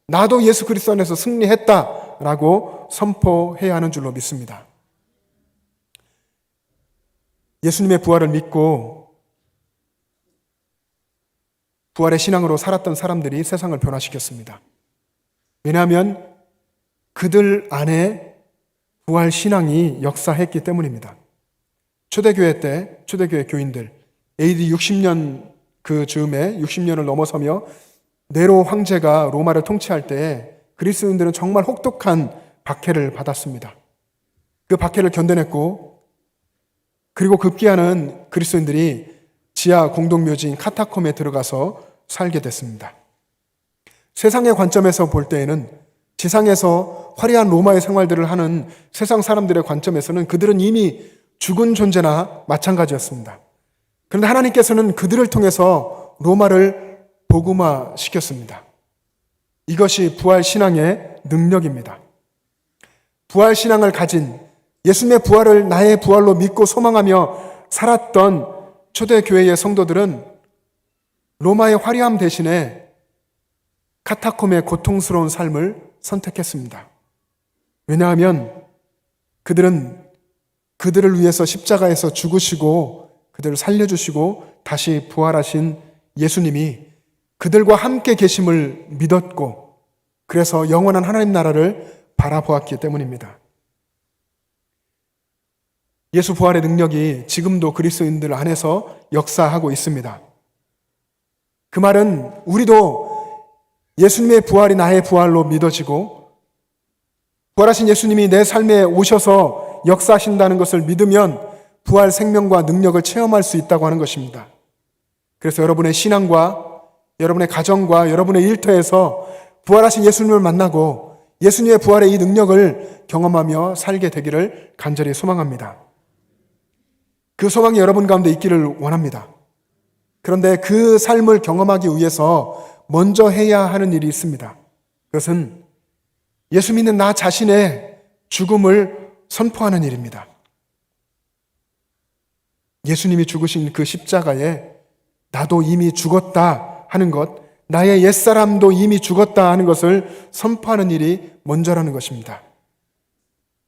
Speaker 5: 나도 예수 그리스도 안에서 승리했다라고 선포해야 하는 줄로 믿습니다. 예수님의 부활을 믿고 부활의 신앙으로 살았던 사람들이 세상을 변화시켰습니다. 왜냐하면 그들 안에 부활 신앙이 역사했기 때문입니다. 초대교회 때 초대교회 교인들 AD 60년 그 즈음에 60년을 넘어서며 네로 황제가 로마를 통치할 때에 그리스도인들은 정말 혹독한 박해를 받았습니다. 그 박해를 견뎌냈고 그리고 급기야는 그리스도인들이 지하 공동묘지인 카타콤에 들어가서 살게 됐습니다. 세상의 관점에서 볼 때에는 지상에서 화려한 로마의 생활들을 하는 세상 사람들의 관점에서는 그들은 이미 죽은 존재나 마찬가지였습니다. 그런데 하나님께서는 그들을 통해서 로마를 복음화시켰습니다. 이것이 부활신앙의 능력입니다. 부활신앙을 가진 예수님의 부활을 나의 부활로 믿고 소망하며 살았던 초대교회의 성도들은 로마의 화려함 대신에 카타콤의 고통스러운 삶을 선택했습니다. 왜냐하면 그들은 그들을 위해서 십자가에서 죽으시고 그들을 살려주시고 다시 부활하신 예수님이 그들과 함께 계심을 믿었고 그래서 영원한 하나님 나라를 바라보았기 때문입니다. 예수 부활의 능력이 지금도 그리스도인들 안에서 역사하고 있습니다. 그 말은 우리도 예수님의 부활이 나의 부활로 믿어지고 부활하신 예수님이 내 삶에 오셔서 역사하신다는 것을 믿으면 부활 생명과 능력을 체험할 수 있다고 하는 것입니다. 그래서 여러분의 신앙과 여러분의 가정과 여러분의 일터에서 부활하신 예수님을 만나고 예수님의 부활의 이 능력을 경험하며 살게 되기를 간절히 소망합니다. 그 소망이 여러분 가운데 있기를 원합니다. 그런데 그 삶을 경험하기 위해서 먼저 해야 하는 일이 있습니다. 그것은 예수 믿는 나 자신의 죽음을 선포하는 일입니다. 예수님이 죽으신 그 십자가에 나도 이미 죽었다 하는 것, 나의 옛사람도 이미 죽었다 하는 것을 선포하는 일이 먼저라는 것입니다.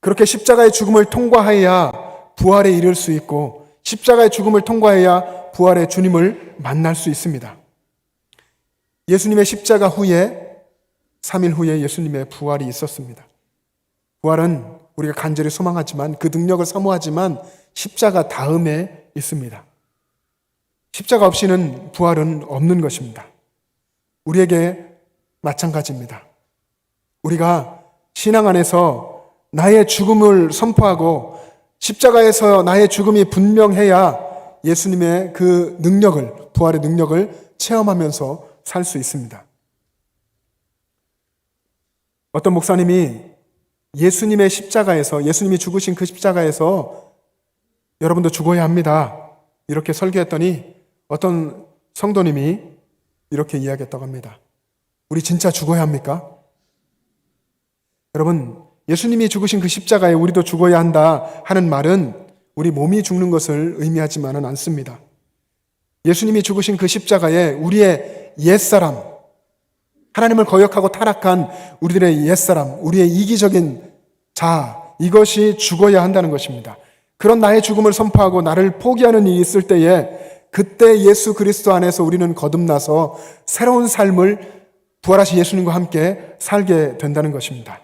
Speaker 5: 그렇게 십자가의 죽음을 통과해야 부활에 이를 수 있고 십자가의 죽음을 통과해야 부활의 주님을 만날 수 있습니다. 예수님의 십자가 후에 3일 후에 예수님의 부활이 있었습니다. 부활은 우리가 간절히 소망하지만 그 능력을 사모하지만 십자가 다음에 있습니다. 십자가 없이는 부활은 없는 것입니다. 우리에게 마찬가지입니다. 우리가 신앙 안에서 나의 죽음을 선포하고 십자가에서 나의 죽음이 분명해야 예수님의 그 능력을, 부활의 능력을 체험하면서 살 수 있습니다. 어떤 목사님이 예수님의 십자가에서, 예수님이 죽으신 그 십자가에서 여러분도 죽어야 합니다. 이렇게 설교했더니 어떤 성도님이 이렇게 이야기했다고 합니다. 우리 진짜 죽어야 합니까? 여러분, 예수님이 죽으신 그 십자가에 우리도 죽어야 한다 하는 말은 우리 몸이 죽는 것을 의미하지만은 않습니다. 예수님이 죽으신 그 십자가에 우리의 옛사람, 하나님을 거역하고 타락한 우리들의 옛사람, 우리의 이기적인 자아, 이것이 죽어야 한다는 것입니다. 그런 나의 죽음을 선포하고 나를 포기하는 일이 있을 때에 그때 예수 그리스도 안에서 우리는 거듭나서 새로운 삶을 부활하신 예수님과 함께 살게 된다는 것입니다.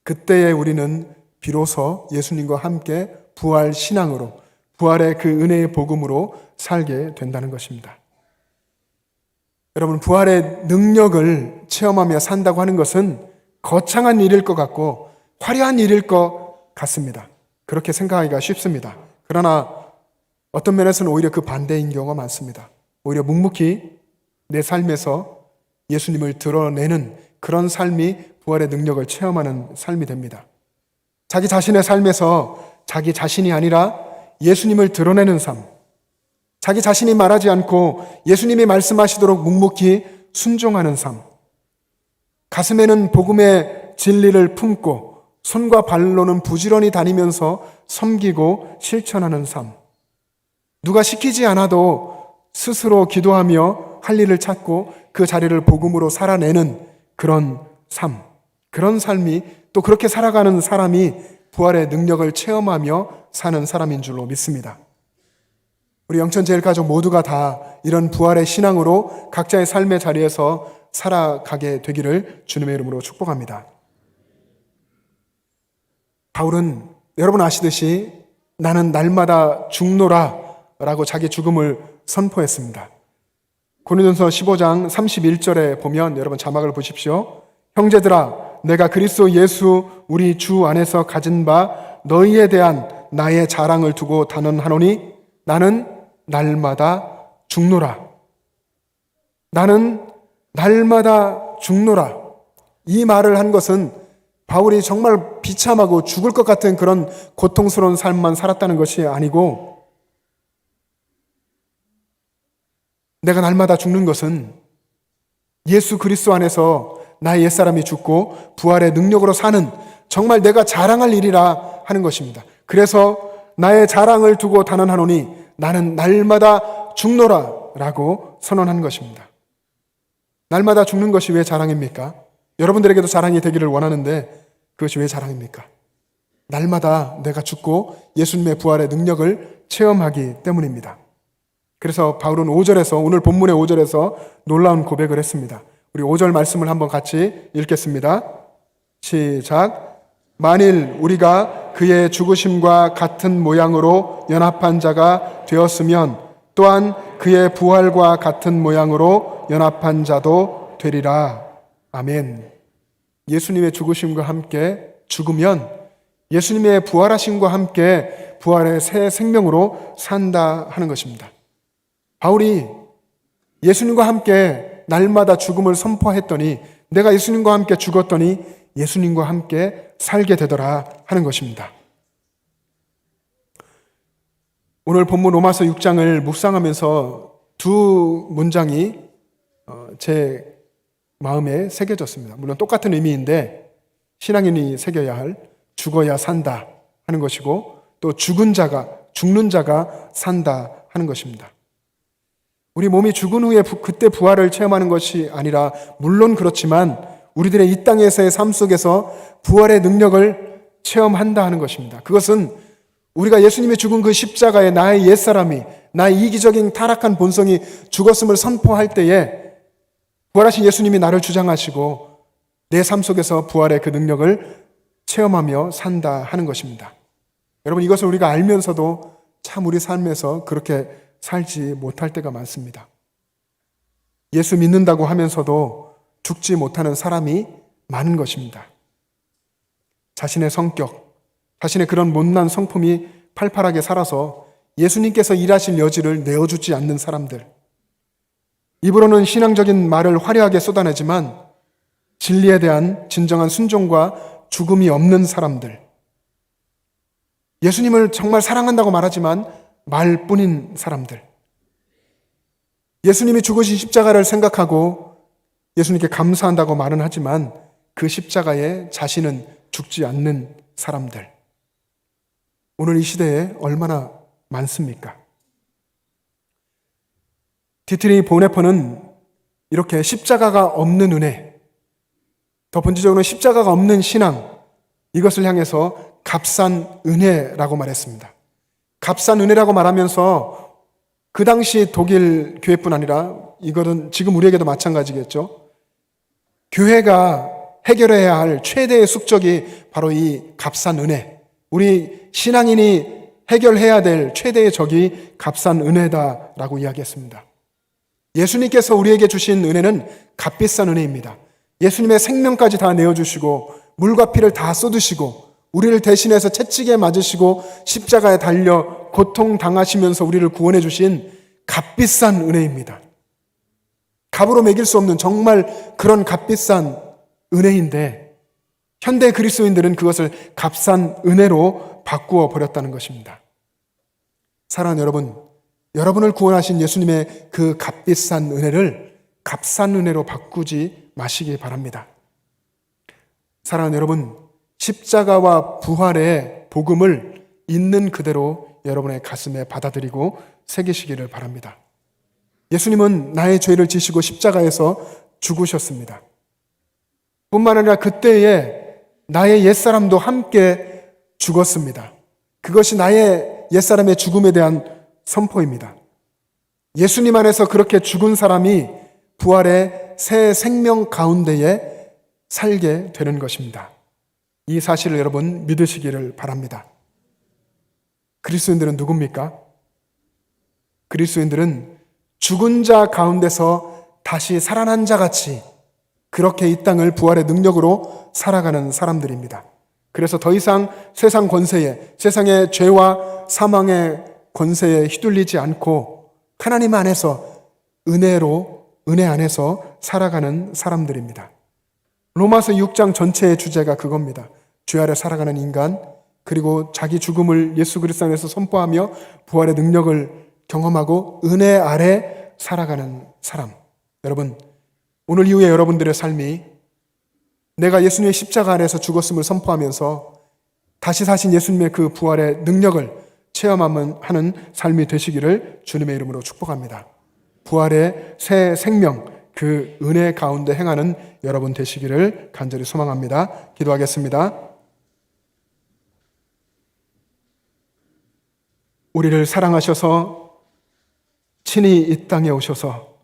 Speaker 5: 그때에 우리는 비로소 예수님과 함께 부활 신앙으로, 부활의 그 은혜의 복음으로 살게 된다는 것입니다. 여러분, 부활의 능력을 체험하며 산다고 하는 것은 거창한 일일 것 같고 화려한 일일 것 같습니다. 그렇게 생각하기가 쉽습니다. 그러나 어떤 면에서는 오히려 그 반대인 경우가 많습니다. 오히려 묵묵히 내 삶에서 예수님을 드러내는 그런 삶이 부활의 능력을 체험하는 삶이 됩니다. 자기 자신의 삶에서 자기 자신이 아니라 예수님을 드러내는 삶, 자기 자신이 말하지 않고 예수님이 말씀하시도록 묵묵히 순종하는 삶, 가슴에는 복음의 진리를 품고 손과 발로는 부지런히 다니면서 섬기고 실천하는 삶, 누가 시키지 않아도 스스로 기도하며 할 일을 찾고 그 자리를 복음으로 살아내는 그런 삶, 그런 삶이, 또 그렇게 살아가는 사람이 부활의 능력을 체험하며 사는 사람인 줄로 믿습니다. 우리 영천제일가족 모두가 다 이런 부활의 신앙으로 각자의 삶의 자리에서 살아가게 되기를 주님의 이름으로 축복합니다. 바울은 여러분 아시듯이 나는 날마다 죽노라 라고 자기 죽음을 선포했습니다. 고린도전서 15장 31절에 보면, 여러분 자막을 보십시오. 형제들아, 내가 그리스도 예수 우리 주 안에서 가진 바 너희에 대한 나의 자랑을 두고 단언하노니 나는 날마다 죽노라. 나는 날마다 죽노라. 이 말을 한 것은 바울이 정말 비참하고 죽을 것 같은 그런 고통스러운 삶만 살았다는 것이 아니고, 내가 날마다 죽는 것은 예수 그리스도 안에서 나의 옛사람이 죽고 부활의 능력으로 사는, 정말 내가 자랑할 일이라 하는 것입니다. 그래서 나의 자랑을 두고 단언하노니 나는 날마다 죽노라 라고 선언한 것입니다. 날마다 죽는 것이 왜 자랑입니까? 여러분들에게도 자랑이 되기를 원하는데 그것이 왜 자랑입니까? 날마다 내가 죽고 예수님의 부활의 능력을 체험하기 때문입니다. 그래서 바울은 5절에서, 오늘 본문의 5절에서 놀라운 고백을 했습니다. 우리 5절 말씀을 한번 같이 읽겠습니다. 시작. 만일 우리가 그의 죽으심과 같은 모양으로 연합한 자가 되었으면 또한 그의 부활과 같은 모양으로 연합한 자도 되리라. 아멘. 예수님의 죽으심과 함께 죽으면 예수님의 부활하심과 함께 부활의 새 생명으로 산다 하는 것입니다. 바울이 예수님과 함께 날마다 죽음을 선포했더니 내가 예수님과 함께 죽었더니 예수님과 함께 살게 되더라 하는 것입니다. 오늘 본문 로마서 6장을 묵상하면서 두 문장이 제 마음에 새겨졌습니다. 물론 똑같은 의미인데 신앙인이 새겨야 할 죽어야 산다 하는 것이고 또 죽는 자가 산다 하는 것입니다. 우리 몸이 죽은 후에 그때 부활을 체험하는 것이 아니라 물론 그렇지만 우리들의 이 땅에서의 삶 속에서 부활의 능력을 체험한다 하는 것입니다. 그것은 우리가 예수님이 죽은 그 십자가에 나의 옛사람이, 나의 이기적인 타락한 본성이 죽었음을 선포할 때에 부활하신 예수님이 나를 주장하시고 내 삶 속에서 부활의 그 능력을 체험하며 산다 하는 것입니다. 여러분, 이것을 우리가 알면서도 참 우리 삶에서 그렇게 살지 못할 때가 많습니다. 예수 믿는다고 하면서도 죽지 못하는 사람이 많은 것입니다. 자신의 성격, 자신의 그런 못난 성품이 팔팔하게 살아서 예수님께서 일하실 여지를 내어주지 않는 사람들, 입으로는 신앙적인 말을 화려하게 쏟아내지만 진리에 대한 진정한 순종과 죽음이 없는 사람들, 예수님을 정말 사랑한다고 말하지만 말뿐인 사람들, 예수님이 죽으신 십자가를 생각하고 예수님께 감사한다고 말은 하지만 그 십자가에 자신은 죽지 않는 사람들, 오늘 이 시대에 얼마나 많습니까? 디트리 보네퍼는 이렇게 십자가가 없는 은혜, 더 본질적으로 십자가가 없는 신앙, 이것을 향해서 값싼 은혜라고 말했습니다. 값싼 은혜라고 말하면서 그 당시 독일 교회뿐 아니라 이거는 지금 우리에게도 마찬가지겠죠. 교회가 해결해야 할 최대의 숙적이 바로 이 값싼 은혜, 우리 신앙인이 해결해야 될 최대의 적이 값싼 은혜다라고 이야기했습니다. 예수님께서 우리에게 주신 은혜는 값비싼 은혜입니다. 예수님의 생명까지 다 내어주시고 물과 피를 다 쏟으시고 우리를 대신해서 채찍에 맞으시고 십자가에 달려 고통당하시면서 우리를 구원해 주신 값비싼 은혜입니다. 값으로 매길 수 없는 정말 그런 값비싼 은혜인데 현대 그리스도인들은 그것을 값싼 은혜로 바꾸어 버렸다는 것입니다. 사랑하는 여러분, 여러분을 구원하신 예수님의 그 값비싼 은혜를 값싼 은혜로 바꾸지 마시기 바랍니다. 사랑하는 여러분, 십자가와 부활의 복음을 있는 그대로 여러분의 가슴에 받아들이고 새기시기를 바랍니다. 예수님은 나의 죄를 지시고 십자가에서 죽으셨습니다. 뿐만 아니라 그때에 나의 옛사람도 함께 죽었습니다. 그것이 나의 옛사람의 죽음에 대한 선포입니다. 예수님 안에서 그렇게 죽은 사람이 부활의 새 생명 가운데에 살게 되는 것입니다. 이 사실을 여러분 믿으시기를 바랍니다. 그리스도인들은 누굽니까? 그리스도인들은 죽은 자 가운데서 다시 살아난 자 같이 그렇게 이 땅을 부활의 능력으로 살아가는 사람들입니다. 그래서 더 이상 세상 권세에, 세상의 죄와 사망의 권세에 휘둘리지 않고 하나님 안에서 은혜 안에서 살아가는 사람들입니다. 로마서 6장 전체의 주제가 그겁니다. 죄 아래 살아가는 인간, 그리고 자기 죽음을 예수 그리스도 안에서 선포하며 부활의 능력을 경험하고 은혜 아래 살아가는 사람. 여러분, 오늘 이후에 여러분들의 삶이 내가 예수님의 십자가 안에서 죽었음을 선포하면서 다시 사신 예수님의 그 부활의 능력을 체험하는 삶이 되시기를 주님의 이름으로 축복합니다. 부활의 새 생명, 그 은혜 가운데 행하는 여러분 되시기를 간절히 소망합니다. 기도하겠습니다. 우리를 사랑하셔서 친히 이 땅에 오셔서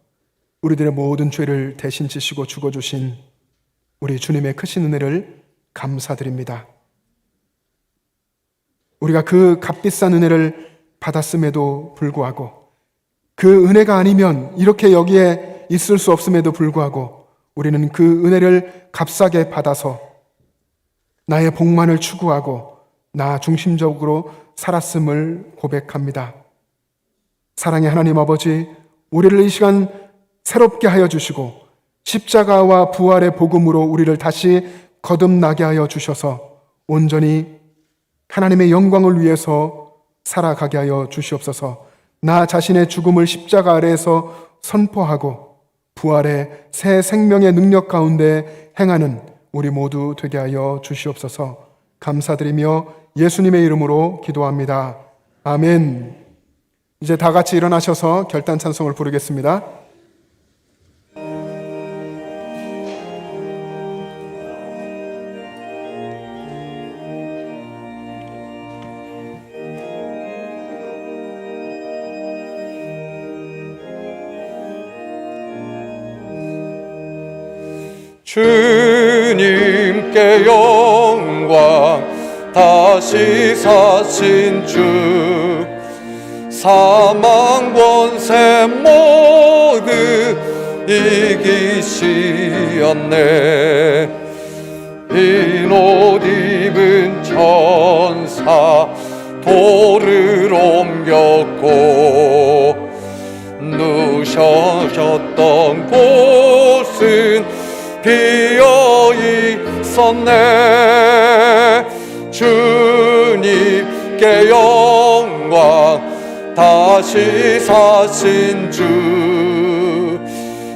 Speaker 5: 우리들의 모든 죄를 대신 지시고 죽어주신 우리 주님의 크신 은혜를 감사드립니다. 우리가 그 값비싼 은혜를 받았음에도 불구하고, 그 은혜가 아니면 이렇게 여기에 있을 수 없음에도 불구하고 우리는 그 은혜를 값싸게 받아서 나의 복만을 추구하고 나 중심적으로 살았음을 고백합니다. 사랑의 하나님 아버지, 우리를 이 시간 새롭게 하여 주시고 십자가와 부활의 복음으로 우리를 다시 거듭나게 하여 주셔서 온전히 하나님의 영광을 위해서 살아가게 하여 주시옵소서. 나 자신의 죽음을 십자가 아래에서 선포하고 부활의 새 생명의 능력 가운데 행하는 우리 모두 되게 하여 주시옵소서. 감사드리며 예수님의 이름으로 기도합니다. 아멘. 이제 다 같이 일어나셔서 결단 찬송을 부르겠습니다.
Speaker 3: 주님께 영광, 다시 사신 주, 사망 권세 모두 이기시었네. 흰 옷 입은 천사 돌을 옮겼고 누셔졌던 곳은 비어 있었네. 주님께 영광, 다시 사신 주,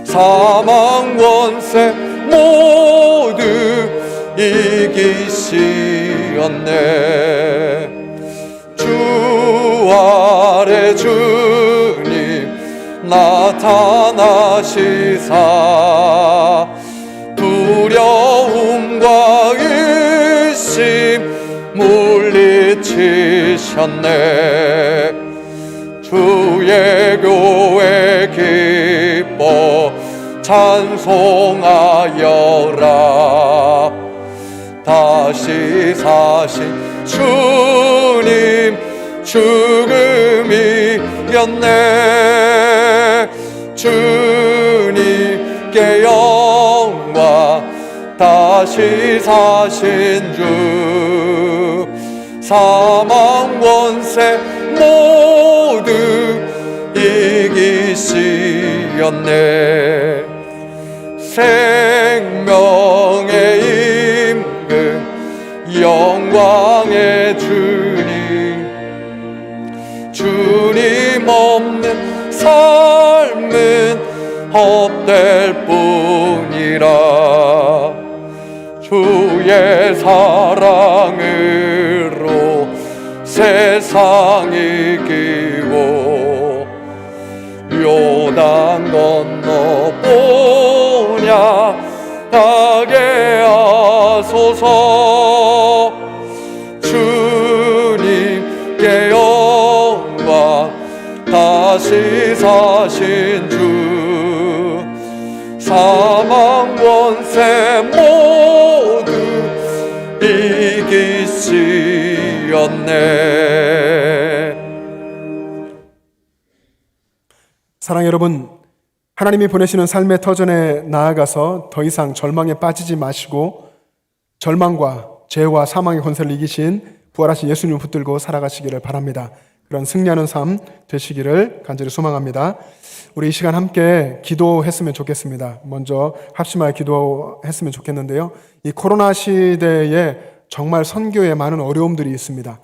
Speaker 3: 사망 권세 모두 이기시었네. 주 아래 주님 나타나시사 두려움과 의심 물리치셨네. 주의 교회 기뻐 찬송하여라. 다시 사신 주님 죽음이었네. 주님께 영광, 다시 사신 주, 사망 권세 모두 이기시었네. 생명의 임금 영광의 주님 없는 삶은 헛될 뿐이라. 주의 사랑으로 세상 이기고 요단 건너 보냐 가게 하소서. 주님께 영광, 다시 사신 주, 사망 권세 모두 이기시었네.
Speaker 5: 사랑하는 여러분, 하나님이 보내시는 삶의 터전에 나아가서 더 이상 절망에 빠지지 마시고 절망과 죄와 사망의 권세를 이기신 부활하신 예수님을 붙들고 살아가시기를 바랍니다. 그런 승리하는 삶 되시기를 간절히 소망합니다. 우리 이 시간 함께 기도했으면 좋겠습니다. 먼저 합심하여 기도했으면 좋겠는데요. 이 코로나 시대에 정말 선교에 많은 어려움들이 있습니다.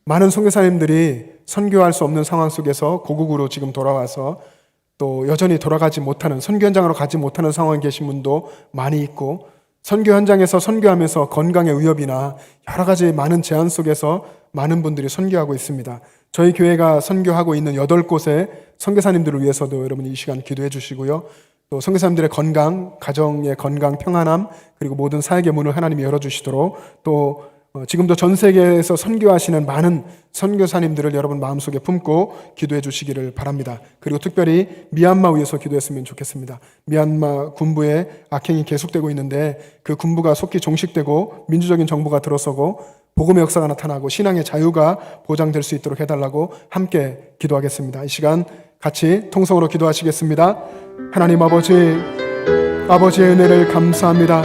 Speaker 5: 많은 선교사님들이 선교할 수 없는 상황 속에서 고국으로 지금 돌아와서 또 여전히 돌아가지 못하는, 선교 현장으로 가지 못하는 상황에 계신 분도 많이 있고, 선교 현장에서 선교하면서 건강의 위협이나 여러 가지 많은 제한 속에서 많은 분들이 선교하고 있습니다. 저희 교회가 선교하고 있는 8곳의 선교사님들을 위해서도 여러분 이 시간 기도해 주시고요. 또 선교사님들의 건강, 가정의 건강, 평안함, 그리고 모든 사역의 문을 하나님이 열어주시도록, 또 지금도 전 세계에서 선교하시는 많은 선교사님들을 여러분 마음속에 품고 기도해 주시기를 바랍니다. 그리고 특별히 미얀마 위해서 기도했으면 좋겠습니다. 미얀마 군부의 악행이 계속되고 있는데 그 군부가 속히 종식되고 민주적인 정부가 들어서고 복음의 역사가 나타나고 신앙의 자유가 보장될 수 있도록 해달라고 함께 기도하겠습니다. 이 시간 같이 통성으로 기도하시겠습니다. 하나님 아버지, 아버지의 은혜를 감사합니다.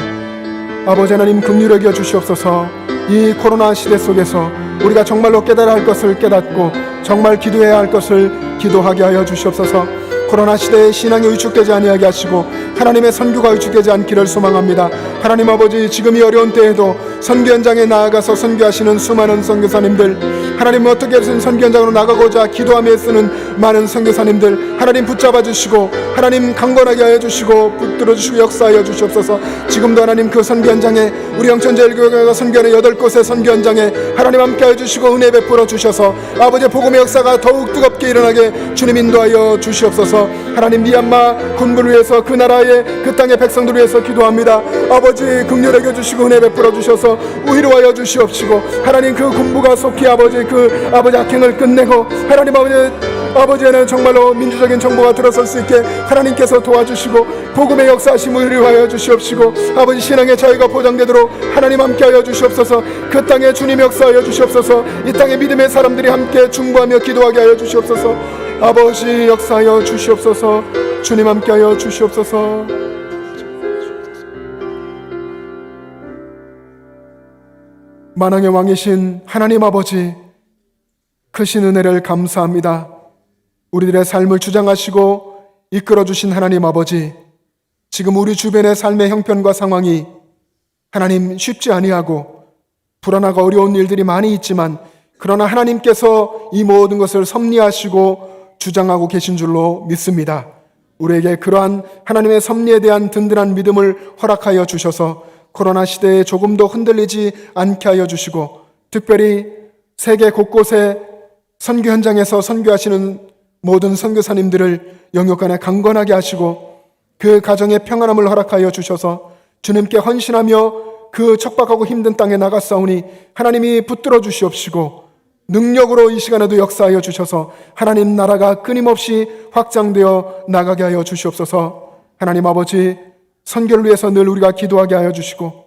Speaker 5: 아버지 하나님 긍휼히 여겨 주시옵소서. 이 코로나 시대 속에서 우리가 정말로 깨달아야 할 것을 깨닫고 정말 기도해야 할 것을 기도하게 하여 주시옵소서. 코로나 시대에 신앙이 위축되지 아니하게 하시고 하나님의 선교가 위축되지 않기를 소망합니다. 하나님 아버지, 지금 이 어려운 때에도 선교 현장에 나아가서 선교하시는 수많은 선교사님들, 하나님 어떻게든 선교 현장으로 나가고자 기도하며 쓰는 많은 선교사님들 하나님 붙잡아 주시고 하나님 강건하게 하여 주시고 붙들어 주시고 역사하여 주시옵소서. 지금도 하나님 그 선교 현장에 우리 영천제일교회가 선교하는 8곳의 선교 현장에 하나님 함께 하여 주시고 은혜 베풀어 주셔서 아버지의 복음의 역사가 더욱 뜨겁게 일어나게 주님 인도하여 주시옵소서. 하나님 미얀마 군부를 위해서 그 나라의 그 땅의 백성들을 위해서 기도합니다. 아버지 긍휼히 여겨 주시고 은혜 베풀어 주셔서 위로하여 주시옵시고 하나님 그 군부가 속히 아버지 그 아버지 악행을 끝내고 하나님 아버지에는 정말로 민주적인 정부가 들어설 수 있게 하나님께서 도와주시고 복음의 역사하심을 위로하여 주시옵시고 아버지 신앙의 자유가 보장되도록 하나님 함께하여 주시옵소서. 그 땅에 주님 역사하여 주시옵소서. 이 땅에 믿음의 사람들이 함께 중보하며 기도하게 하여 주시옵소서. 아버지 역사하여 주시옵소서. 주님 함께하여 주시옵소서. 만왕의 왕이신 하나님 아버지, 크신 은혜를 감사합니다. 우리들의 삶을 주장하시고 이끌어주신 하나님 아버지, 지금 우리 주변의 삶의 형편과 상황이 하나님 쉽지 아니하고 불안하고 어려운 일들이 많이 있지만 그러나 하나님께서 이 모든 것을 섭리하시고 주장하고 계신 줄로 믿습니다. 우리에게 그러한 하나님의 섭리에 대한 든든한 믿음을 허락하여 주셔서 코로나 시대에 조금도 흔들리지 않게 하여 주시고 특별히 세계 곳곳에 선교 현장에서 선교하시는 모든 선교사님들을 영역 안에 강건하게 하시고 그 가정에 평안함을 허락하여 주셔서 주님께 헌신하며 그 척박하고 힘든 땅에 나갔사오니 하나님이 붙들어 주시옵시고 능력으로 이 시간에도 역사하여 주셔서 하나님 나라가 끊임없이 확장되어 나가게 하여 주시옵소서. 하나님 아버지, 선교를 위해서 늘 우리가 기도하게 하여 주시고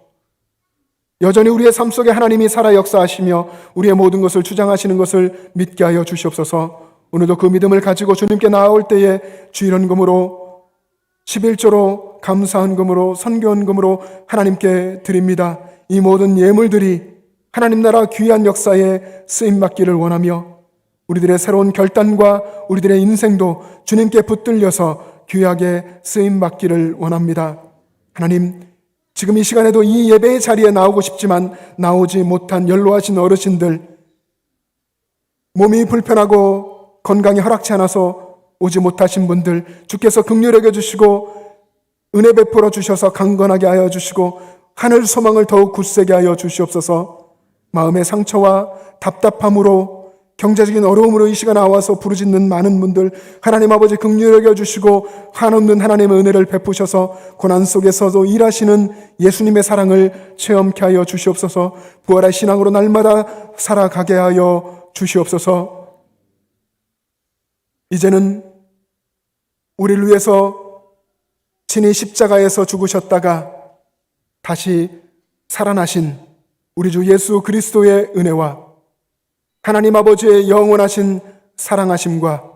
Speaker 5: 여전히 우리의 삶 속에 하나님이 살아 역사하시며 우리의 모든 것을 주장하시는 것을 믿게 하여 주시옵소서. 오늘도 그 믿음을 가지고 주님께 나아올 때에 주일헌금으로 11조로 감사헌금으로 선교헌금으로 하나님께 드립니다. 이 모든 예물들이 하나님 나라 귀한 역사에 쓰임받기를 원하며 우리들의 새로운 결단과 우리들의 인생도 주님께 붙들려서 귀하게 쓰임받기를 원합니다. 하나님, 지금 이 시간에도 이 예배의 자리에 나오고 싶지만 나오지 못한 연로하신 어르신들, 몸이 불편하고 건강이 허락치 않아서 오지 못하신 분들 주께서 긍휼히 여겨주시고 은혜 베풀어 주셔서 강건하게 하여 주시고 하늘 소망을 더욱 굳세게 하여 주시옵소서. 마음의 상처와 답답함으로 경제적인 어려움으로 이 시간 나와서 부르짖는 많은 분들 하나님 아버지 긍휼히 여겨주시고 한없는 하나님의 은혜를 베푸셔서 고난 속에서도 일하시는 예수님의 사랑을 체험케 하여 주시옵소서. 부활의 신앙으로 날마다 살아가게 하여 주시옵소서. 이제는 우리를 위해서 친히 십자가에서 죽으셨다가 다시 살아나신 우리 주 예수 그리스도의 은혜와 하나님 아버지의 영원하신 사랑하심과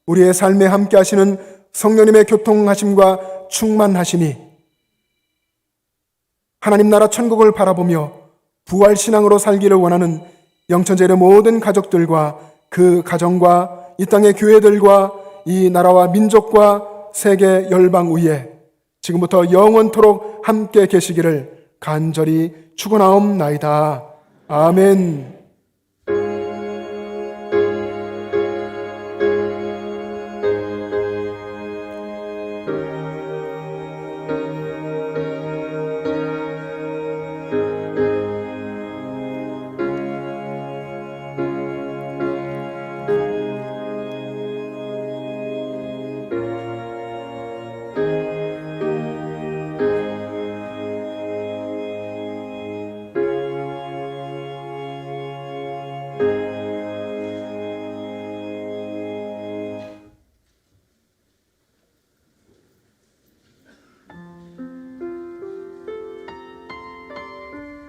Speaker 5: 우리의 삶에 함께 하시는 성령님의 교통하심과 충만하심이 하나님 나라 천국을 바라보며 부활신앙으로 살기를 원하는 영천제일의 모든 가족들과 그 가정과 이 땅의 교회들과 이 나라와 민족과 세계 열방 위에 지금부터 영원토록 함께 계시기를 간절히 축원하옵나이다. 아멘.